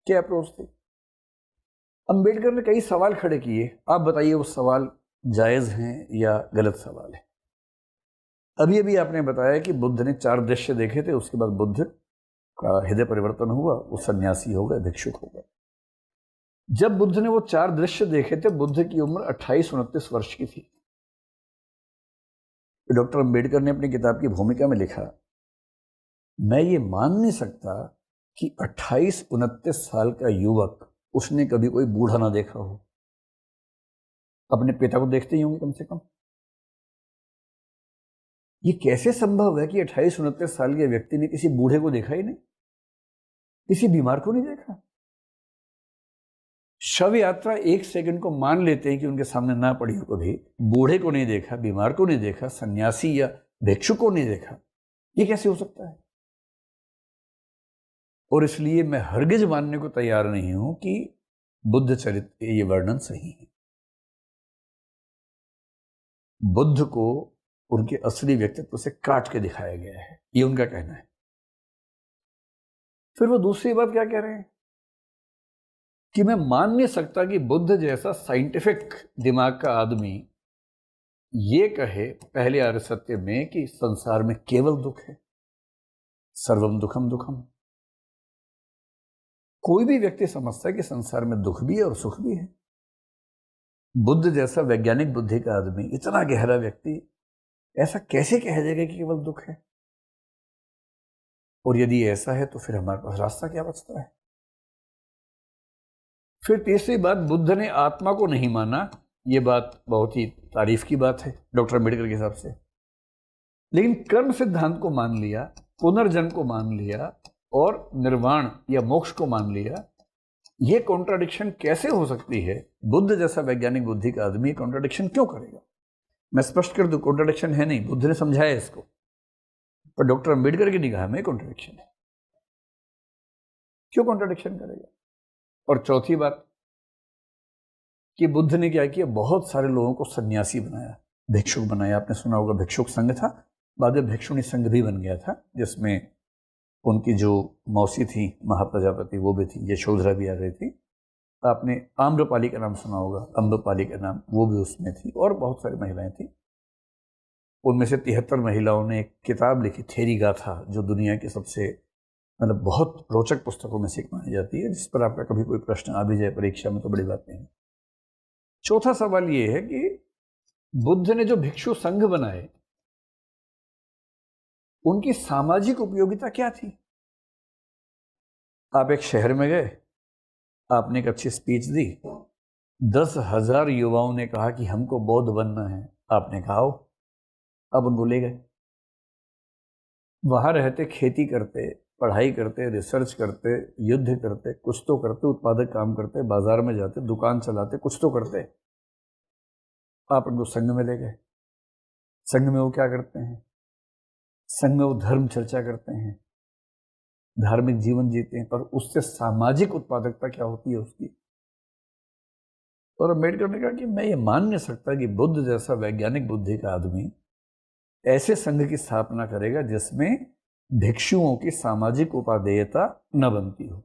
क्या अप्रोच थी? अंबेडकर ने कई सवाल खड़े किए। आप बताइए वो सवाल जायज हैं या गलत सवाल है? अभी अभी आपने बताया कि बुद्ध ने 4 दृश्य देखे थे, उसके बाद बुद्ध का हृदय परिवर्तन हुआ, वो सन्यासी हो गए, भिक्षुक हो गए। जब बुद्ध ने वो 4 दृश्य देखे थे, बुद्ध की उम्र 28-29 वर्ष की थी। डॉक्टर अंबेडकर ने अपनी किताब की भूमिका में लिखा, मैं ये मान नहीं सकता कि 28-29 साल का युवक, उसने कभी कोई बूढ़ा ना देखा हो। अपने पिता को देखते ही होंगे कम से कम। ये कैसे संभव है कि 28-29 साल के व्यक्ति ने किसी बूढ़े को देखा ही नहीं, किसी बीमार को नहीं देखा? शव यात्रा 1 सेकंड को मान लेते हैं कि उनके सामने ना पड़ी हो, कभी बूढ़े को नहीं देखा, बीमार को नहीं देखा, सन्यासी या भिक्षु को नहीं देखा। ये कैसे हो सकता है? और इसलिए मैं हरगिज मानने को तैयार नहीं हूं कि बुद्ध चरित्र ये वर्णन सही है। बुद्ध को उनके असली व्यक्तित्व से काट के दिखाया गया है, ये उनका कहना है। फिर वो दूसरी बात क्या कह रहे हैं कि मैं मान नहीं सकता कि बुद्ध जैसा साइंटिफिक दिमाग का आदमी ये कहे पहले आर्य सत्य में कि संसार में केवल दुख है, सर्वम दुखम दुखम। कोई भी व्यक्ति समझता है कि संसार में दुख भी है और सुख भी है। बुद्ध जैसा वैज्ञानिक बुद्धि का आदमी, इतना गहरा व्यक्ति, ऐसा कैसे कह देगा कि केवल दुख है? और यदि ऐसा है तो फिर हमारे पास रास्ता क्या बचता है? फिर तीसरी बात, बुद्ध ने आत्मा को नहीं माना। ये बात बहुत ही तारीफ की बात है डॉक्टर अम्बेडकर के हिसाब से। लेकिन कर्म सिद्धांत को मान लिया, पुनर्जन्म को मान लिया और निर्वाण या मोक्ष को मान लिया। ये कॉन्ट्राडिक्शन कैसे हो सकती है? बुद्ध जैसा वैज्ञानिक बुद्धि का आदमी कॉन्ट्राडिक्शन क्यों करेगा? मैं स्पष्ट कर दूं, कॉन्ट्राडिक्शन है नहीं, बुद्ध ने समझाया इसको, पर डॉक्टर अंबेडकर की निगाह में कॉन्ट्राडिक्शन है। क्यों कॉन्ट्राडिक्शन करेगा? और चौथी बात कि बुद्ध ने क्या किया, बहुत सारे लोगों को सन्यासी बनाया, भिक्षुक बनाया। आपने सुना होगा भिक्षुक संघ था, बाद में भिक्षुणी संघ भी बन गया था, जिसमें उनकी जो मौसी थी महाप्रजापति वो भी थी, यशोधरा भी आ गई थी। आपने आम्रपाली का नाम सुना होगा, अम्रपाली का नाम, वो भी उसमें थी, और बहुत सारी महिलाएं थी। उनमें से 73 महिलाओं ने एक किताब लिखी, थेरी गाथा, जो दुनिया की सबसे मतलब बहुत रोचक पुस्तकों में से एक मानी जाती है, जिस पर आपका कभी कोई प्रश्न आ भी जाए परीक्षा में तो बड़ी बात नहीं। चौथा सवाल ये है कि बुद्ध ने जो भिक्षु संघ बनाए, उनकी सामाजिक उपयोगिता क्या थी? आप एक शहर में गए, आपने एक अच्छी स्पीच दी, 10,000 युवाओं ने कहा कि हमको बौद्ध बनना है। आपने कहा हो, अब उनको ले गए। वहां रहते, खेती करते, पढ़ाई करते, रिसर्च करते, युद्ध करते, कुछ तो करते, उत्पादक काम करते, बाजार में जाते, दुकान चलाते, कुछ तो करते। आप उनको संघ में ले गए। संघ में वो क्या करते हैं? संघ में वो धर्म चर्चा करते हैं, धार्मिक जीवन जीते हैं, पर उससे सामाजिक उत्पादकता क्या होती है उसकी? और अम्बेडकर ने कहा कि मैं ये मान नहीं सकता कि बुद्ध जैसा वैज्ञानिक बुद्धि का आदमी ऐसे संघ की स्थापना करेगा जिसमें भिक्षुओं की सामाजिक उपादेयता न बनती हो।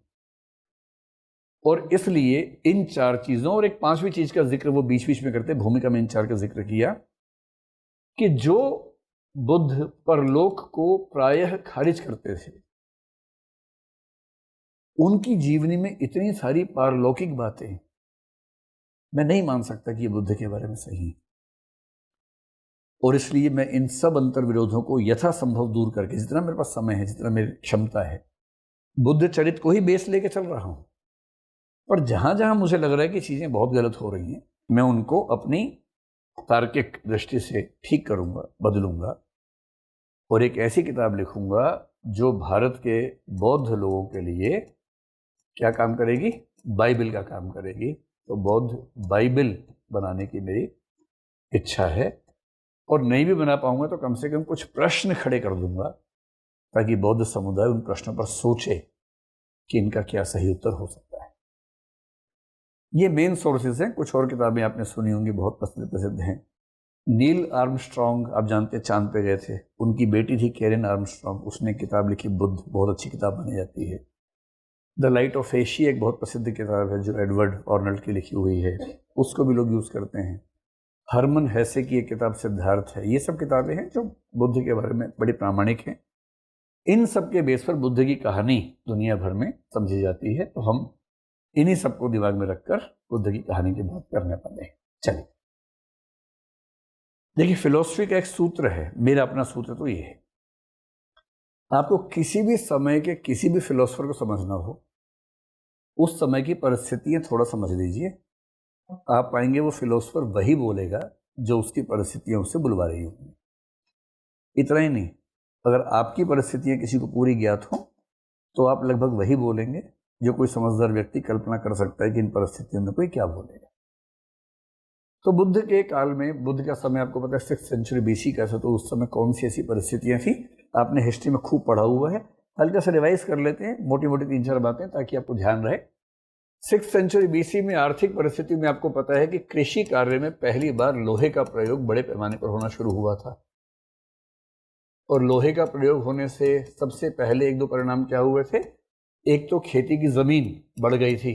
और इसलिए इन 4 चीजों और एक 5वीं चीज का जिक्र वो बीच बीच में करते, भूमिका में इन 4 का जिक्र किया कि जो बुद्ध परलोक को प्रायः खारिज करते थे, उनकी जीवनी में इतनी सारी पारलौकिक बातें, मैं नहीं मान सकता कि ये बुद्ध के बारे में सही है। और इसलिए मैं इन सब अंतर विरोधों को यथासंभव दूर करके, जितना मेरे पास समय है, जितना मेरी क्षमता है, बुद्ध चरित्र को ही बेस लेके चल रहा हूं। पर जहां जहां मुझे लग रहा है कि चीजें बहुत गलत हो रही हैं, मैं उनको अपनी तार्किक दृष्टि से ठीक करूंगा, बदलूंगा, और एक ऐसी किताब लिखूंगा जो भारत के बौद्ध लोगों के लिए क्या काम करेगी? बाइबल का काम करेगी। तो बौद्ध बाइबल बनाने की मेरी इच्छा है, और नहीं भी बना पाऊंगा तो कम से कम कुछ प्रश्न खड़े कर दूंगा, ताकि बौद्ध समुदाय उन प्रश्नों पर सोचे कि इनका क्या सही उत्तर हो सकता है। ये मेन सोर्सेज हैं। कुछ और किताबें आपने सुनी होंगी, बहुत प्रसिद्ध हैं। नील आर्मस्ट्रॉन्ग, आप जानते हैं चांद पे गए थे, उनकी बेटी थी कैरिन आर्मस्ट्रॉन्ग, उसने किताब लिखी बुद्ध, बहुत अच्छी किताब मानी जाती है। द लाइट ऑफ एशिया एक बहुत प्रसिद्ध किताब है जो एडवर्ड ऑर्नल्ड की लिखी हुई है, उसको भी लोग यूज़ करते हैं। हरमन हेसे की एक किताब सिद्धार्थ है। ये सब किताबें हैं जो बुद्ध के बारे में बड़ी प्रामाणिक हैं। इन सब के बेस पर बुद्ध की कहानी दुनिया भर में समझी जाती है, तो हम इन्हीं सबको दिमाग में रखकर बुद्ध की कहानी की बात करने वाले हैं। चलिए देखिए, फिलॉसफी का एक सूत्र है, मेरा अपना सूत्र तो ये है, आपको किसी भी समय के किसी भी फिलोसफर को समझना हो, उस समय की परिस्थितियां थोड़ा समझ लीजिए, आप पाएंगे वो फिलोसफर वही बोलेगा जो उसकी परिस्थितियां उससे बुलवा रही होंगी। इतना ही नहीं, अगर आपकी परिस्थितियां किसी को पूरी ज्ञात हो तो आप लगभग वही बोलेंगे जो कोई समझदार व्यक्ति कल्पना कर सकता है कि इन परिस्थितियों में कोई क्या बोलेगा। तो बुद्ध के काल में, बुद्ध का समय आपको पता है 6th सेंचुरी BC का था, तो उस समय कौन सी ऐसी परिस्थितियां थी, आपने हिस्ट्री में खूब पढ़ा हुआ है। हल्का सा रिवाइज कर लेते हैं, मोटी मोटी 3-4 बातें, ताकि आपको ध्यान रहे। 6th सेंचुरी BC में आर्थिक परिस्थिति में आपको पता है कि कृषि कार्य में पहली बार लोहे का प्रयोग बड़े पैमाने पर होना शुरू हुआ था। और लोहे का प्रयोग होने से सबसे पहले 1-2 परिणाम क्या हुए थे? एक तो खेती की जमीन बढ़ गई थी,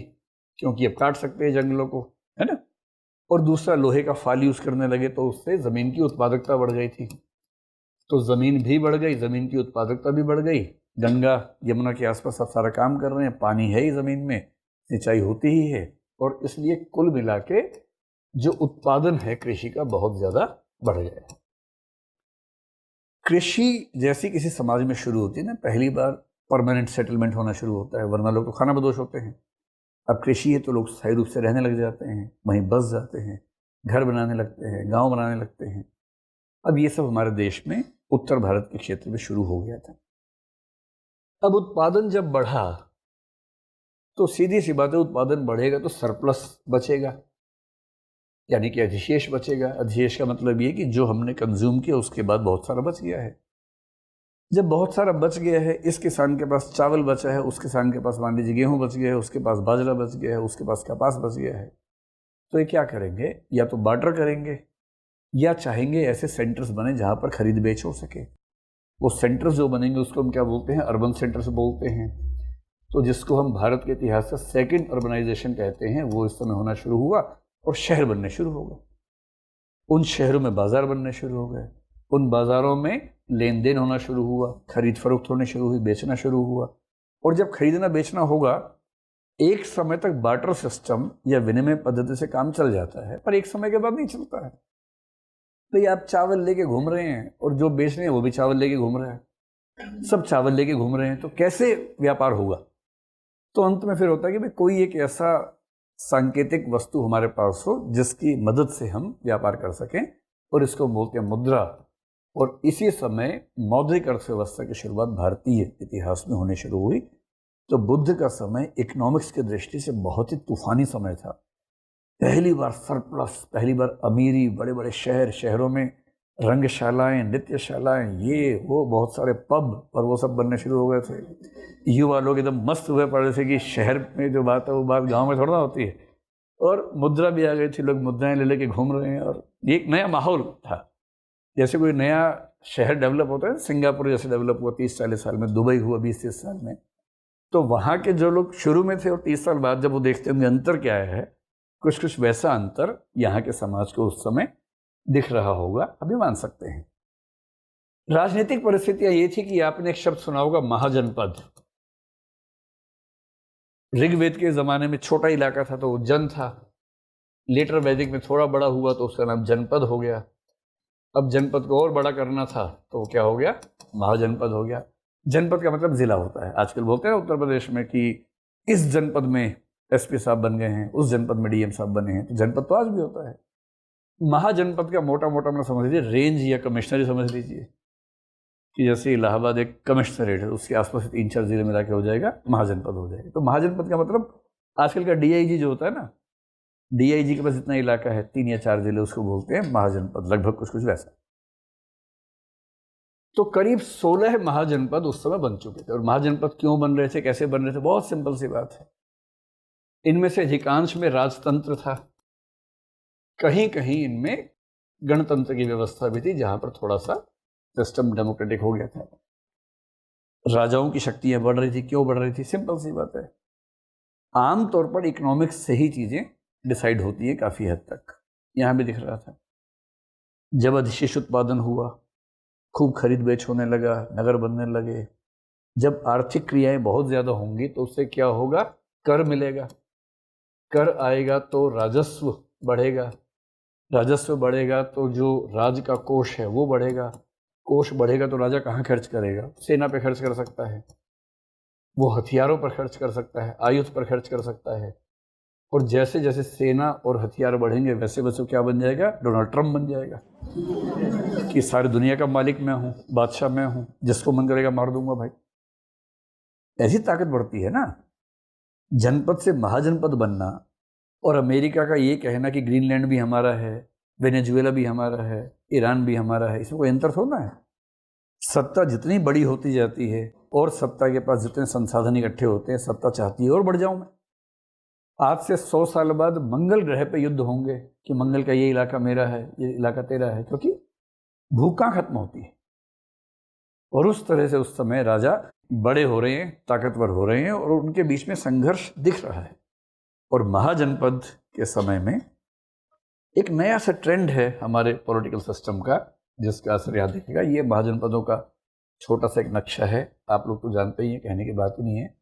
क्योंकि अब काट सकते हैं जंगलों को, है ना। और दूसरा, लोहे का फाल यूज करने लगे तो उससे जमीन की उत्पादकता बढ़ गई थी। तो जमीन भी बढ़ गई, जमीन की उत्पादकता भी बढ़ गई। गंगा यमुना के आसपास सब सारा काम कर रहे हैं, पानी है ही जमीन में, सिंचाई होती ही है, और इसलिए कुल मिला के जो उत्पादन है कृषि का बहुत ज्यादा बढ़ गया है। कृषि जैसी किसी समाज में शुरू होती है ना, पहली बार परमानेंट सेटलमेंट होना शुरू होता है, वरना लोग तो खाना बदोश होते हैं। अब कृषि है तो लोग स्थायी रूप से रहने लग जाते हैं, वहीं बस जाते हैं, घर बनाने लगते हैं, गांव बनाने लगते हैं। अब ये सब हमारे देश में उत्तर भारत के क्षेत्र में शुरू हो गया था। अब उत्पादन जब बढ़ा तो सीधी सी बात है, उत्पादन बढ़ेगा तो सरप्लस बचेगा, यानी कि अधिशेष बचेगा। अधिशेष का मतलब ये कि जो हमने कंज्यूम किया उसके बाद बहुत सारा बच गया है। जब बहुत सारा बच गया है, इस किसान के पास चावल बचा है, उस किसान के पास मान लीजिए गेहूं बच गया है, उसके पास बाजरा बच गया है, उसके पास कपास बच गया है, तो ये क्या करेंगे? या तो बार्टर करेंगे या चाहेंगे ऐसे सेंटर्स बने जहां पर खरीद बेच हो सके। वो सेंटर्स जो बनेंगे उसको हम क्या बोलते हैं? अर्बन सेंटर्स बोलते हैं। तो जिसको हम भारत के इतिहास से सेकेंड अर्बनाइजेशन कहते हैं, वो इस समय होना शुरू हुआ और शहर बनने शुरू हो गए। उन शहरों में बाजार बनने शुरू हो गए, उन बाजारों में लेन देन होना शुरू हुआ, खरीद फरोख्त होने शुरू हुई, बेचना शुरू हुआ। और जब खरीदना बेचना होगा, एक समय तक बार्टर सिस्टम या विनिमय पद्धति से काम चल जाता है, पर एक समय के बाद नहीं चलता है। तो ये आप चावल लेके घूम रहे हैं और जो बेच रहे हैं वो भी चावल लेके घूम रहे हैं, सब चावल लेके घूम रहे हैं, तो कैसे व्यापार होगा? तो अंत में फिर होता है कि भाई कोई एक ऐसा सांकेतिक वस्तु हमारे पास हो जिसकी मदद से हम व्यापार कर सकें, और इसको बोलते हैं मुद्रा। और इसी समय मौद्रिक अर्थव्यवस्था की शुरुआत भारतीय इतिहास में होने शुरू हुई। तो बुद्ध का समय इकोनॉमिक्स की दृष्टि से बहुत ही तूफानी समय था। पहली बार सरप्लस, पहली बार अमीरी, बड़े बड़े शहरों में रंगशालाएं, नृत्यशालाएं, ये वो, बहुत सारे पब और वो सब बनने शुरू हो गए थे। युवा लोग एकदम मस्त हुए पड़ रहे थे कि शहर में जो बात है वो बात गांव में थोड़ा ना होती है। और मुद्रा भी आ गई थी, लोग मुद्राएं ले लेके घूम रहे हैं, और ये एक नया माहौल था। जैसे कोई नया शहर डेवलप होता है, सिंगापुर जैसे डेवलप हुआ 30-40 साल में, दुबई हुआ 20-30 साल में, तो वहाँ के जो लोग शुरू में थे और 30 साल बाद जब वो देखते होंगे अंतर क्या है, कुछ कुछ वैसा अंतर यहाँ के समाज को उस समय दिख रहा होगा, अभी मान सकते हैं। राजनीतिक परिस्थितियां ये थी कि आपने एक शब्द सुना होगा, महाजनपद। ऋग्वेद के ज़माने में छोटा इलाका था तो वो जन था, लेटर वैदिक में थोड़ा बड़ा हुआ तो उसका नाम जनपद हो गया। अब जनपद को और बड़ा करना था तो वो क्या हो गया? महाजनपद हो गया। जनपद का मतलब जिला होता है। आजकल बोलते हैं उत्तर प्रदेश में कि इस जनपद में एसपी साहब बन गए हैं, उस जनपद में डीएम साहब बने हैं, तो जनपद तो आज भी होता है। महाजनपद का मोटा मोटा मतलब समझ लीजिए रेंज या कमिश्नरी समझ लीजिए, कि जैसे इलाहाबाद एक कमिश्नरेट है, उसके आसपास 3-4 जिले मिला के हो जाएगा, महाजनपद हो जाएगा। तो महाजनपद का मतलब आजकल का डीआईजी जो होता है ना, डीआईजी के पास जितना इलाका है, 3 या 4 जिले, उसको बोलते हैं महाजनपद, लगभग कुछ कुछ वैसा। तो करीब 16 महाजनपद उस समय बन चुके थे। और महाजनपद क्यों बन रहे थे, कैसे बन रहे थे? बहुत सिंपल सी बात है। इनमें से अधिकांश में राजतंत्र था, कहीं कहीं इनमें गणतंत्र की व्यवस्था भी थी, जहां पर थोड़ा सा सिस्टम डेमोक्रेटिक हो गया था। राजाओं की शक्तियां बढ़ रही थी। क्यों बढ़ रही थी? सिंपल सी बात है, आमतौर पर इकोनॉमिक्स से ही चीजें डिसाइड होती है काफी हद तक। यहां भी दिख रहा था, जब अधिशेष उत्पादन हुआ, खूब खरीद बेच होने लगा, नगर बनने लगे, जब आर्थिक क्रियाएं बहुत ज्यादा होंगी तो उससे क्या होगा? कर मिलेगा, कर आएगा तो राजस्व बढ़ेगा, राजस्व बढ़ेगा तो जो राज का कोष है वो बढ़ेगा, कोष बढ़ेगा तो राजा कहाँ खर्च करेगा? सेना पे खर्च कर सकता है, वो हथियारों पर खर्च कर सकता है, आयुध पर खर्च कर सकता है। और जैसे जैसे सेना और हथियार बढ़ेंगे वैसे वैसे क्या बन जाएगा? डोनाल्ड ट्रंप बन जाएगा कि सारी दुनिया का मालिक मैं हूं, बादशाह मैं हूं, जिसको मन करेगा मार दूंगा भाई। ऐसी ताकत बढ़ती है ना। जनपद से महाजनपद बनना और अमेरिका का ये कहना कि ग्रीनलैंड भी हमारा है, वेनेजुएला भी हमारा है, ईरान भी हमारा है, इसमें कोई अंतर थोड़ा है। सत्ता जितनी बड़ी होती जाती है और सत्ता के पास जितने संसाधन इकट्ठे होते हैं, सत्ता चाहती है और बढ़ जाऊं मैं। आज से 100 साल बाद मंगल ग्रह पे युद्ध होंगे कि मंगल का ये इलाका मेरा है, ये इलाका तेरा है, क्योंकि भूख कहाँ खत्म होती है। और उस तरह से उस समय राजा बड़े हो रहे हैं, ताकतवर हो रहे हैं और उनके बीच में संघर्ष दिख रहा है। और महाजनपद के समय में एक नया सा ट्रेंड है हमारे पॉलिटिकल सिस्टम का, जिसका असर यहाँ दिखेगा। ये महाजनपदों का छोटा सा एक नक्शा है, आप लोग तो जानते ही हैं, कहने की बात ही नहीं है।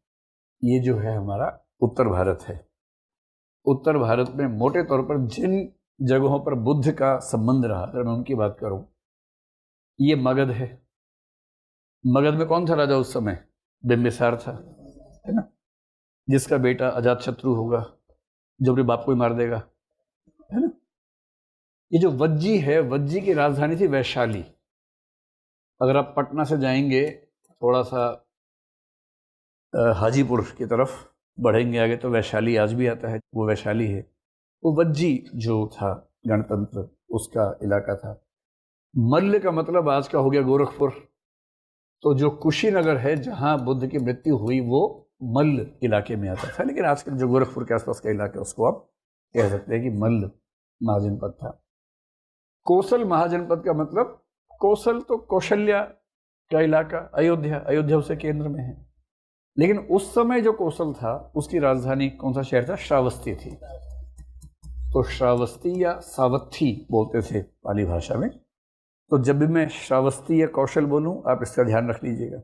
ये जो है हमारा उत्तर भारत है। उत्तर भारत में मोटे तौर पर जिन जगहों पर बुद्ध का संबंध रहा, अगर मैं उनकी बात करूं, ये मगध है। मगध में कौन था राजा उस समय? बिंबिसार था, है ना, जिसका बेटा अजातशत्रु होगा, जो अपने बाप को ही मार देगा, है ना। ये जो वज्जी है, वज्जी की राजधानी थी वैशाली। अगर आप पटना से जाएंगे थोड़ा सा हाजीपुर की तरफ बढ़ेंगे आगे तो वैशाली आज भी आता है, वो वैशाली है। वो वज्जी जो था गणतंत्र, उसका इलाका था। मल्ल का मतलब आज का हो गया गोरखपुर। तो जो कुशीनगर है जहां बुद्ध की मृत्यु हुई वो मल्ल इलाके में आता था, लेकिन आजकल जो गोरखपुर के आसपास का इलाका है उसको आप कह सकते हैं कि मल्ल महाजनपद था। कोसल महाजनपद का मतलब, कोसल तो कौशल्या का इलाका, अयोध्या, अयोध्या उसके केंद्र में है। लेकिन उस समय जो कोसल था उसकी राजधानी कौन सा शहर था? श्रावस्ती थी। तो श्रावस्ती या सावत्थी बोलते थे पाली भाषा में। तो जब भी मैं श्रावस्ती या कौशल बोलूं आप इसका ध्यान रख लीजिएगा।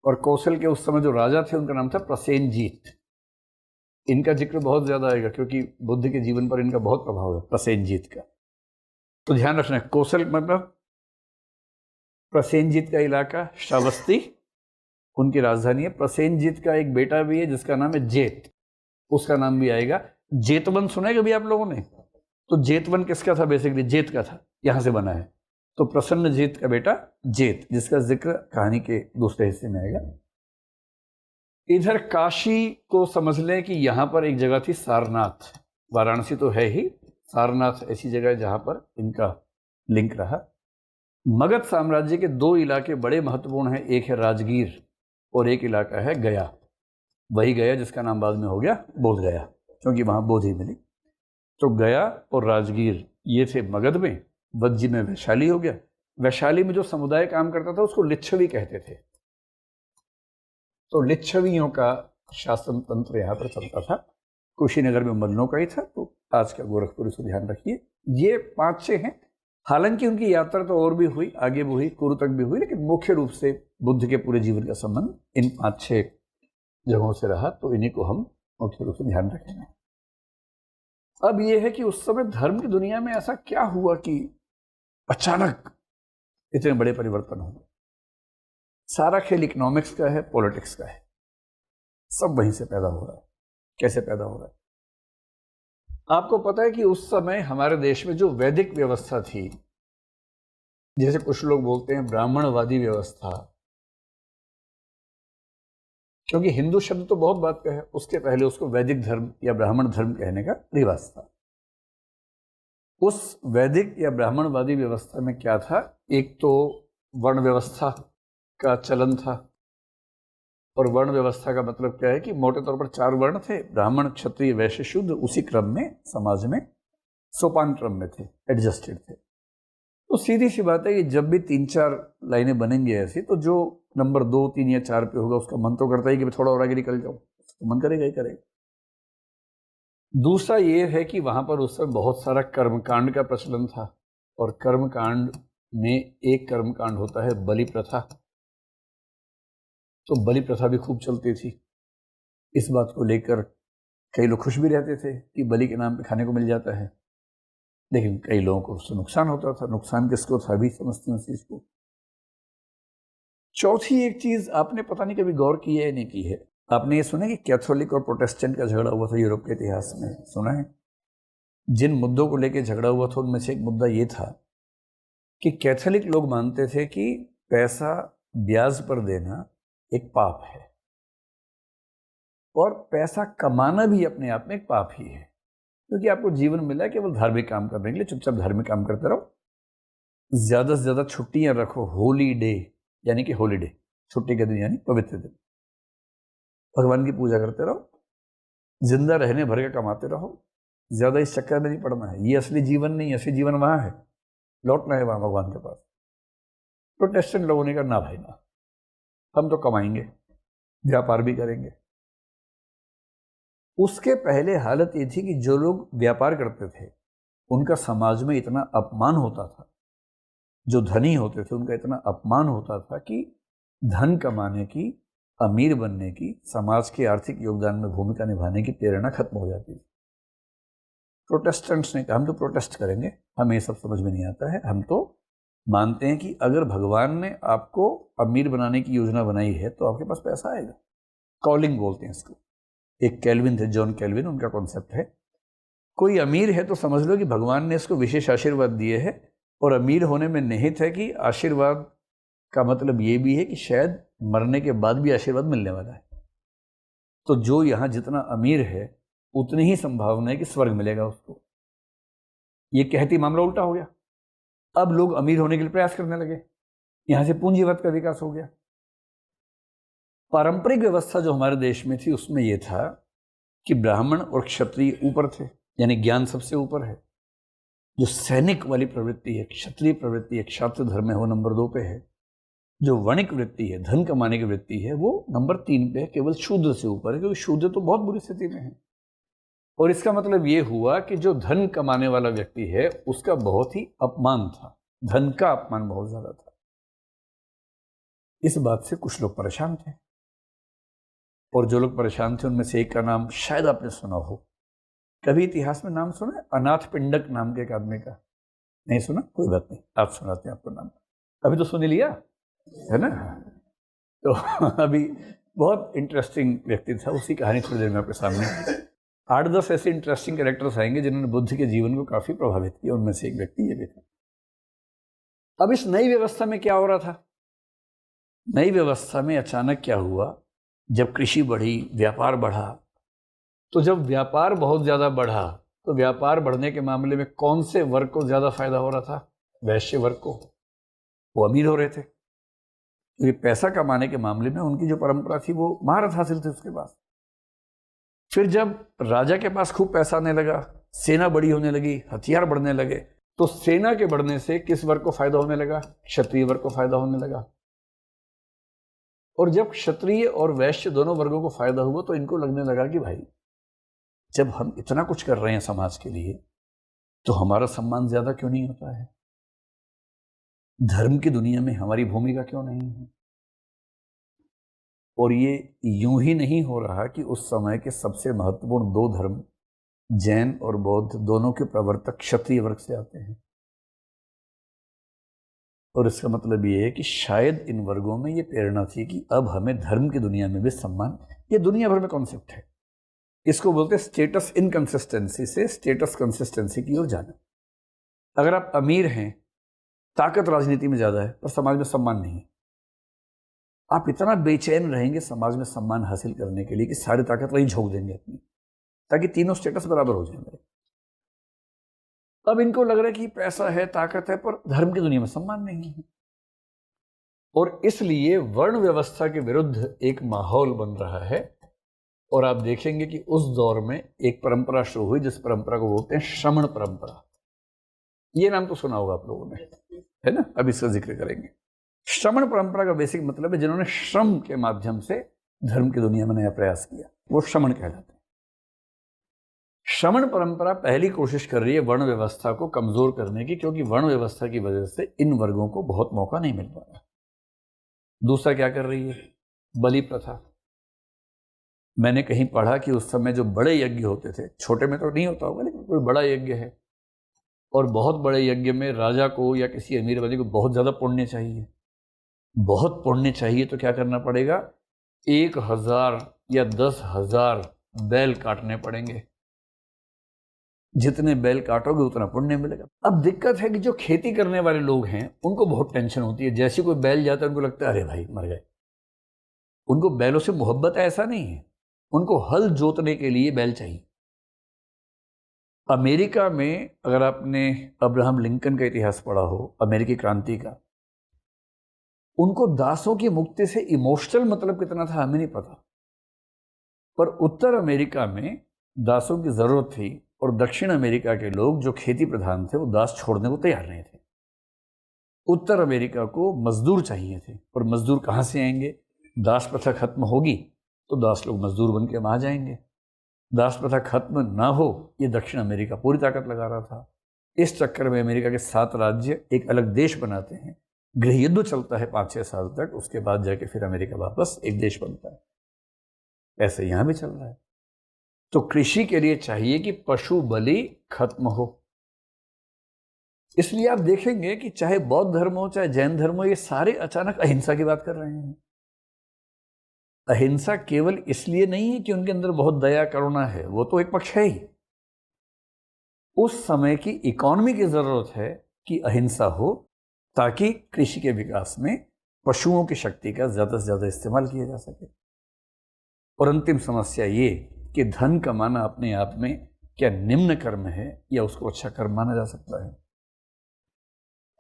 और कौशल के उस समय जो राजा थे उनका नाम था प्रसेनजीत। इनका जिक्र बहुत ज्यादा आएगा क्योंकि बुद्ध के जीवन पर इनका बहुत प्रभाव है, प्रसेनजीत का। तो ध्यान रखना, कौशल मतलब प्रसेनजीत का इलाका, श्रावस्ती उनकी राजधानी है। प्रसेनजीत का एक बेटा भी है जिसका नाम है जेत, उसका नाम भी आएगा। जेतवन सुना है कभी आप लोगों ने? तो जेतवन किसका था? बेसिकली जेत का था, यहां से बना है। तो प्रसन्न जीत का बेटा जेत, जिसका जिक्र कहानी के दूसरे हिस्से में आएगा। इधर काशी को समझ लें कि यहां पर एक जगह थी सारनाथ। वाराणसी तो है ही, सारनाथ ऐसी जगह है जहां पर इनका लिंक रहा। मगध साम्राज्य के दो इलाके बड़े महत्वपूर्ण हैं, एक है राजगीर और एक इलाका है गया। वही गया जिसका नाम बाद में हो गया बोध गया, क्योंकि वहां बोधि मिली। तो गया और राजगीर ये थे मगध में। वज्जी में वैशाली हो गया। वैशाली में जो समुदाय काम करता था उसको लिच्छवी कहते थे। तो लिच्छवियों का शासन तंत्र यहाँ पर चलता था। कुशीनगर में मल्लों का ही था, तो आज का गोरखपुर, इसको ध्यान रखिए। ये 5-6 हैं। हालांकि उनकी यात्रा तो और भी हुई, आगे भी हुई, कुरु तक भी हुई, लेकिन मुख्य रूप से बुद्ध के पूरे जीवन का संबंध इन 5-6 जगहों से रहा। तो इन्हीं को हम मुख्य रूप से ध्यान रखेंगे। अब यह है कि उस समय धर्म की दुनिया में ऐसा क्या हुआ कि अचानक इतने बड़े परिवर्तन हो। सारा खेल इकोनॉमिक्स का है, पॉलिटिक्स का है, सब वहीं से पैदा हो रहा है। कैसे पैदा हो रहा है? आपको पता है कि उस समय हमारे देश में जो वैदिक व्यवस्था थी, जैसे कुछ लोग बोलते हैं ब्राह्मणवादी व्यवस्था, क्योंकि हिंदू शब्द तो बहुत बात का है, उसके पहले उसको वैदिक धर्म या ब्राह्मण धर्म कहने का रिवाज था। उस वैदिक या ब्राह्मणवादी व्यवस्था में क्या था? एक तो वर्ण व्यवस्था का चलन था, और वर्ण व्यवस्था का मतलब क्या है कि मोटे तौर पर 4 वर्ण थे, ब्राह्मण क्षत्रिय वैश्य शूद्र, उसी क्रम में समाज में सोपान क्रम में थे, एडजस्टेड थे। तो सीधी सी बात है कि जब भी 3-4 लाइनें बनेंगी ऐसी, तो जो नंबर 2, 3 या 4 पे होगा उसका मन तो करता ही कि मैं थोड़ा और आगे निकल जाऊं, तो मन करेगा ही करेगा। दूसरा ये है कि वहां पर उस समय बहुत सारा कर्मकांड का प्रचलन था, और कर्मकांड में एक कर्मकांड होता है बलि प्रथा। तो बलि प्रथा भी खूब चलती थी। इस बात को लेकर कई लोग खुश भी रहते थे कि बलि के नाम पे खाने को मिल जाता है, लेकिन कई लोगों को उससे नुकसान होता था। नुकसान किसको था अभी समझते हैं उस चीज को। चौथी एक चीज आपने पता नहीं कभी गौर की है या नहीं की है, आपने ये सुना कि कैथोलिक और प्रोटेस्टेंट का झगड़ा हुआ था यूरोप के इतिहास में, सुना है? जिन मुद्दों को लेकर झगड़ा हुआ था उनमें से एक मुद्दा ये था कि कैथोलिक लोग मानते थे कि पैसा ब्याज पर देना एक पाप है, और पैसा कमाना भी अपने आप में एक पाप ही है, क्योंकि आपको जीवन मिला है केवल धार्मिक काम करने के लिए। चुपचाप धार्मिक काम करते रहो, ज्यादा से ज्यादा छुट्टियां रखो, होली डे यानी कि हॉलीडे, छुट्टी के दिन यानी पवित्र दिन, भगवान की पूजा करते रहो, जिंदा रहने भर के कमाते रहो, ज्यादा इस चक्कर में नहीं पड़ना है। ये असली जीवन नहीं, असली जीवन वहां है, लौटना है वहां भगवान के पास। प्रोटेस्टेंट लोगों ने कहा ना भाई ना, हम तो कमाएंगे, व्यापार भी करेंगे। उसके पहले हालत ये थी कि जो लोग व्यापार करते थे उनका समाज में इतना अपमान होता था, जो धनी होते थे उनका इतना अपमान होता था कि धन कमाने की, अमीर बनने की, समाज के आर्थिक योगदान में भूमिका निभाने की प्रेरणा खत्म हो जाती थी। प्रोटेस्टेंट्स ने कहा हम तो प्रोटेस्ट करेंगे, हमें ये सब समझ में नहीं आता है, हम तो मानते हैं कि अगर भगवान ने आपको अमीर बनाने की योजना बनाई है तो आपके पास पैसा आएगा। कॉलिंग बोलते हैं इसको। एक कैल्विन थे, जॉन कैल्विन, उनका कॉन्सेप्ट है, कोई अमीर है तो समझ लो कि भगवान ने इसको विशेष आशीर्वाद दिए है, और अमीर होने में निहित है कि आशीर्वाद का मतलब ये भी है कि शायद मरने के बाद भी आशीर्वाद मिलने वाला है। तो जो यहां जितना अमीर है उतनी ही संभावना है कि स्वर्ग मिलेगा उसको। ये कहती मामला उल्टा हो गया। अब लोग अमीर होने के लिए प्रयास करने लगे, यहां से पूंजीवाद का विकास हो गया। पारंपरिक व्यवस्था जो हमारे देश में थी उसमें यह था कि ब्राह्मण और क्षत्रिय ऊपर थे, यानी ज्ञान सबसे ऊपर है। जो सैनिक वाली प्रवृत्ति है, क्षत्रिय प्रवृत्ति है, क्षात्र धर्म है, वो नंबर 2 पे है। जो वणिक वृत्ति है, धन कमाने की वृत्ति है, वो नंबर 3 पे है, केवल शूद्र से ऊपर है, क्योंकि शूद्र तो बहुत बुरी स्थिति में है। और इसका मतलब ये हुआ कि जो धन कमाने वाला व्यक्ति है उसका बहुत ही अपमान था, धन का अपमान बहुत ज्यादा था। इस बात से कुछ लोग परेशान थे, और जो लोग परेशान थे उनमें से एक का नाम शायद आपने सुना हो। कभी इतिहास में नाम सुना है? अनाथ पिंडक नाम के एक आदमी का। नहीं सुना? कोई बात नहीं, आप सुनाते हैं आपको नाम। अभी तो सुन ही लिया है ना। तो अभी बहुत इंटरेस्टिंग व्यक्ति था, उसकी कहानी थोड़ी देर में आपके सामने। 8-10 ऐसे इंटरेस्टिंग कैरेक्टर्स आएंगे जिन्होंने बुद्ध के जीवन को काफी प्रभावित किया, उनमें से एक व्यक्ति ये भी था। अब इस नई व्यवस्था में क्या हो रहा था? नई व्यवस्था में अचानक क्या हुआ, जब कृषि बढ़ी, व्यापार बढ़ा, तो जब व्यापार बहुत ज्यादा बढ़ा तो व्यापार बढ़ने के मामले में कौन से वर्ग को ज्यादा फायदा हो रहा था? वैश्य वर्ग को। वो अमीर हो रहे थे, क्योंकि पैसा कमाने के मामले में उनकी जो परंपरा थी वो महारथ हासिल थी उसके पास। फिर जब राजा के पास खूब पैसा आने लगा, सेना बड़ी होने लगी, हथियार बढ़ने लगे, तो सेना के बढ़ने से किस वर्ग को फायदा होने लगा? क्षत्रिय वर्ग को फायदा होने लगा। और जब क्षत्रिय और वैश्य दोनों वर्गों को फायदा हुआ तो इनको लगने लगा कि भाई जब हम इतना कुछ कर रहे हैं समाज के लिए तो हमारा सम्मान ज्यादा क्यों नहीं होता है? धर्म की दुनिया में हमारी भूमिका क्यों नहीं है? और ये यूं ही नहीं हो रहा कि उस समय के सबसे महत्वपूर्ण 2 धर्म, जैन और बौद्ध, दोनों के प्रवर्तक क्षत्रिय वर्ग से आते हैं। और इसका मतलब ये है कि शायद इन वर्गों में ये प्रेरणा थी कि अब हमें धर्म की दुनिया में भी सम्मान, ये दुनिया भर में कॉन्सेप्ट है, इसको बोलते हैं स्टेटस इनकंसिस्टेंसी से स्टेटस कंसिस्टेंसी की ओर जाना। अगर आप अमीर हैं, ताकत राजनीति में ज्यादा है पर समाज में सम्मान नहीं है, आप इतना बेचैन रहेंगे समाज में सम्मान हासिल करने के लिए कि सारी ताकत वही झोंक देंगे अपनी, ताकि तीनों स्टेटस बराबर हो जाए। अब इनको लग रहा है कि पैसा है, ताकत है, पर धर्म की दुनिया में सम्मान नहीं है। और इसलिए वर्ण व्यवस्था के विरुद्ध एक माहौल बन रहा है। और आप देखेंगे कि उस दौर में एक परंपरा शुरू हुई जिस परंपरा को बोलते हैं श्रमण परंपरा। ये नाम तो सुना होगा आप लोगों ने, है ना? अब इसका जिक्र करेंगे। श्रमण परंपरा का बेसिक मतलब है जिन्होंने श्रम के माध्यम से धर्म की दुनिया में नया प्रयास किया, वो श्रमण कहलाते हैं। श्रमण परंपरा पहली कोशिश कर रही है वर्ण व्यवस्था को कमजोर करने की, क्योंकि वर्ण व्यवस्था की वजह से इन वर्गों को बहुत मौका नहीं मिल पा रहा। दूसरा क्या कर रही है? बलि प्रथा। मैंने कहीं पढ़ा कि उस समय जो बड़े यज्ञ होते थे, छोटे में तो नहीं होता होगा लेकिन कोई बड़ा यज्ञ है और बहुत बड़े यज्ञ में राजा को या किसी अमीर वाले को बहुत ज्यादा पुण्य चाहिए। बहुत पुण्य चाहिए तो क्या करना पड़ेगा? 1000 या 10,000 बैल काटने पड़ेंगे। जितने बैल काटोगे उतना पुण्य मिलेगा। अब दिक्कत है कि जो खेती करने वाले लोग हैं उनको बहुत टेंशन होती है। जैसे कोई बैल जाता है उनको लगता है अरे भाई मर गए। उनको बैलों से मोहब्बत ऐसा नहीं है, उनको हल जोतने के लिए बैल चाहिए। अमेरिका में अगर आपने अब्राहम लिंकन का इतिहास पढ़ा हो, अमेरिकी क्रांति का, उनको दासों की मुक्ति से इमोशनल मतलब कितना था हमें नहीं पता, पर उत्तर अमेरिका में दासों की जरूरत थी और दक्षिण अमेरिका के लोग जो खेती प्रधान थे वो दास छोड़ने को तैयार नहीं थे। उत्तर अमेरिका को मजदूर चाहिए थे, और मजदूर कहाँ से आएंगे? दास प्रथा खत्म होगी तो दास लोग मजदूर बन के वहां जाएंगे। दास प्रथा खत्म ना हो ये दक्षिण अमेरिका पूरी ताकत लगा रहा था। इस चक्कर में अमेरिका के 7 राज्य एक अलग देश बनाते हैं। गृह युद्ध चलता है 5-6 साल तक, उसके बाद जाके फिर अमेरिका वापस एक देश बनता है। ऐसे यहां भी चल रहा है। तो कृषि के लिए चाहिए कि पशु बलि खत्म हो। इसलिए आप देखेंगे कि चाहे बौद्ध धर्म हो चाहे जैन धर्म हो, ये सारे अचानक अहिंसा की बात कर रहे हैं। अहिंसा केवल इसलिए नहीं है कि उनके अंदर बहुत दया करुणा है, वो तो एक पक्ष है ही। उस समय की इकोनॉमी की जरूरत है कि अहिंसा हो, ताकि कृषि के विकास में पशुओं की शक्ति का ज्यादा से ज्यादा इस्तेमाल किया जा सके। और अंतिम समस्या ये कि धन कमाना अपने आप में क्या निम्न कर्म है या उसको अच्छा कर्म माना जा सकता है?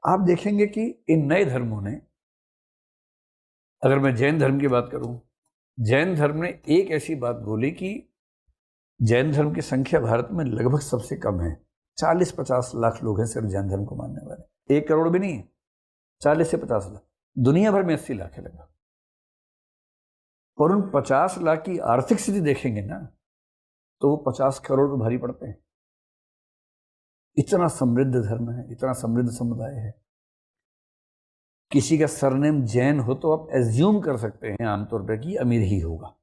आप देखेंगे कि इन नए धर्मों ने, अगर मैं जैन धर्म की बात करूं, जैन धर्म ने एक ऐसी बात बोली कि जैन धर्म की संख्या भारत में लगभग सबसे कम है। 40-50 लाख लोग हैं सिर्फ जैन धर्म को मानने वाले। 1 करोड़ भी नहीं है, 40 से 50 लाख। दुनिया भर में 80 लाख है लगभग। और उन 50 लाख की आर्थिक स्थिति देखेंगे ना तो वो 50 करोड़ पे भारी पड़ते हैं। इतना समृद्ध धर्म है, इतना समृद्ध समुदाय है। किसी का सरनेम जैन हो तो आप एज्यूम कर सकते हैं आमतौर पर कि अमीर ही होगा,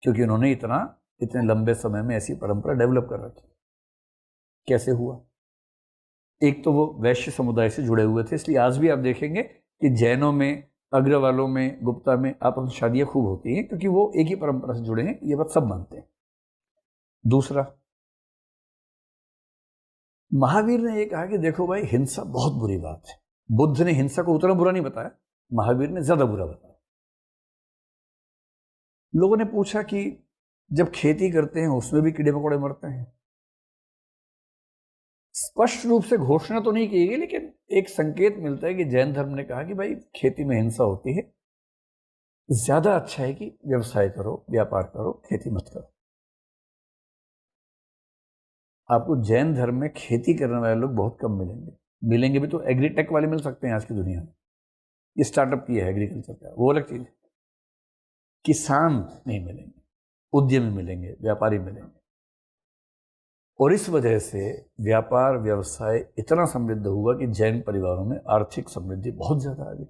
क्योंकि उन्होंने इतने लंबे समय में ऐसी परंपरा डेवलप कर रखी। कैसे हुआ? एक तो वो वैश्य समुदाय से जुड़े हुए थे, इसलिए आज भी आप देखेंगे कि जैनों में, अग्रवालों में, गुप्ता में आपस में शादियां खूब होती हैं, क्योंकि वो एक ही परंपरा से जुड़े हैं। ये बात सब मानते हैं। दूसरा, महावीर ने ये कहा कि देखो भाई, हिंसा बहुत बुरी बात है। बुद्ध ने हिंसा को उतना बुरा नहीं बताया, महावीर ने ज्यादा बुरा बताया। लोगों ने पूछा कि जब खेती करते हैं उसमें भी कीड़े मकोड़े मरते हैं। स्पष्ट रूप से घोषणा तो नहीं की गई, लेकिन एक संकेत मिलता है कि जैन धर्म ने कहा कि भाई खेती में हिंसा होती है, ज्यादा अच्छा है कि व्यवसाय करो, व्यापार करो, खेती मत करो। आपको जैन धर्म में खेती करने वाले लोग बहुत कम मिलेंगे भी तो एग्रीटेक वाले मिल सकते हैं आज की दुनिया में। ये स्टार्टअप किया है एग्रीकल्चर का, वो अलग चीज है। किसान नहीं मिलेंगे, उद्यमी मिलेंगे, व्यापारी मिलेंगे। और इस वजह से व्यापार व्यवसाय इतना समृद्ध हुआ कि जैन परिवारों में आर्थिक समृद्धि बहुत ज्यादा आ गई।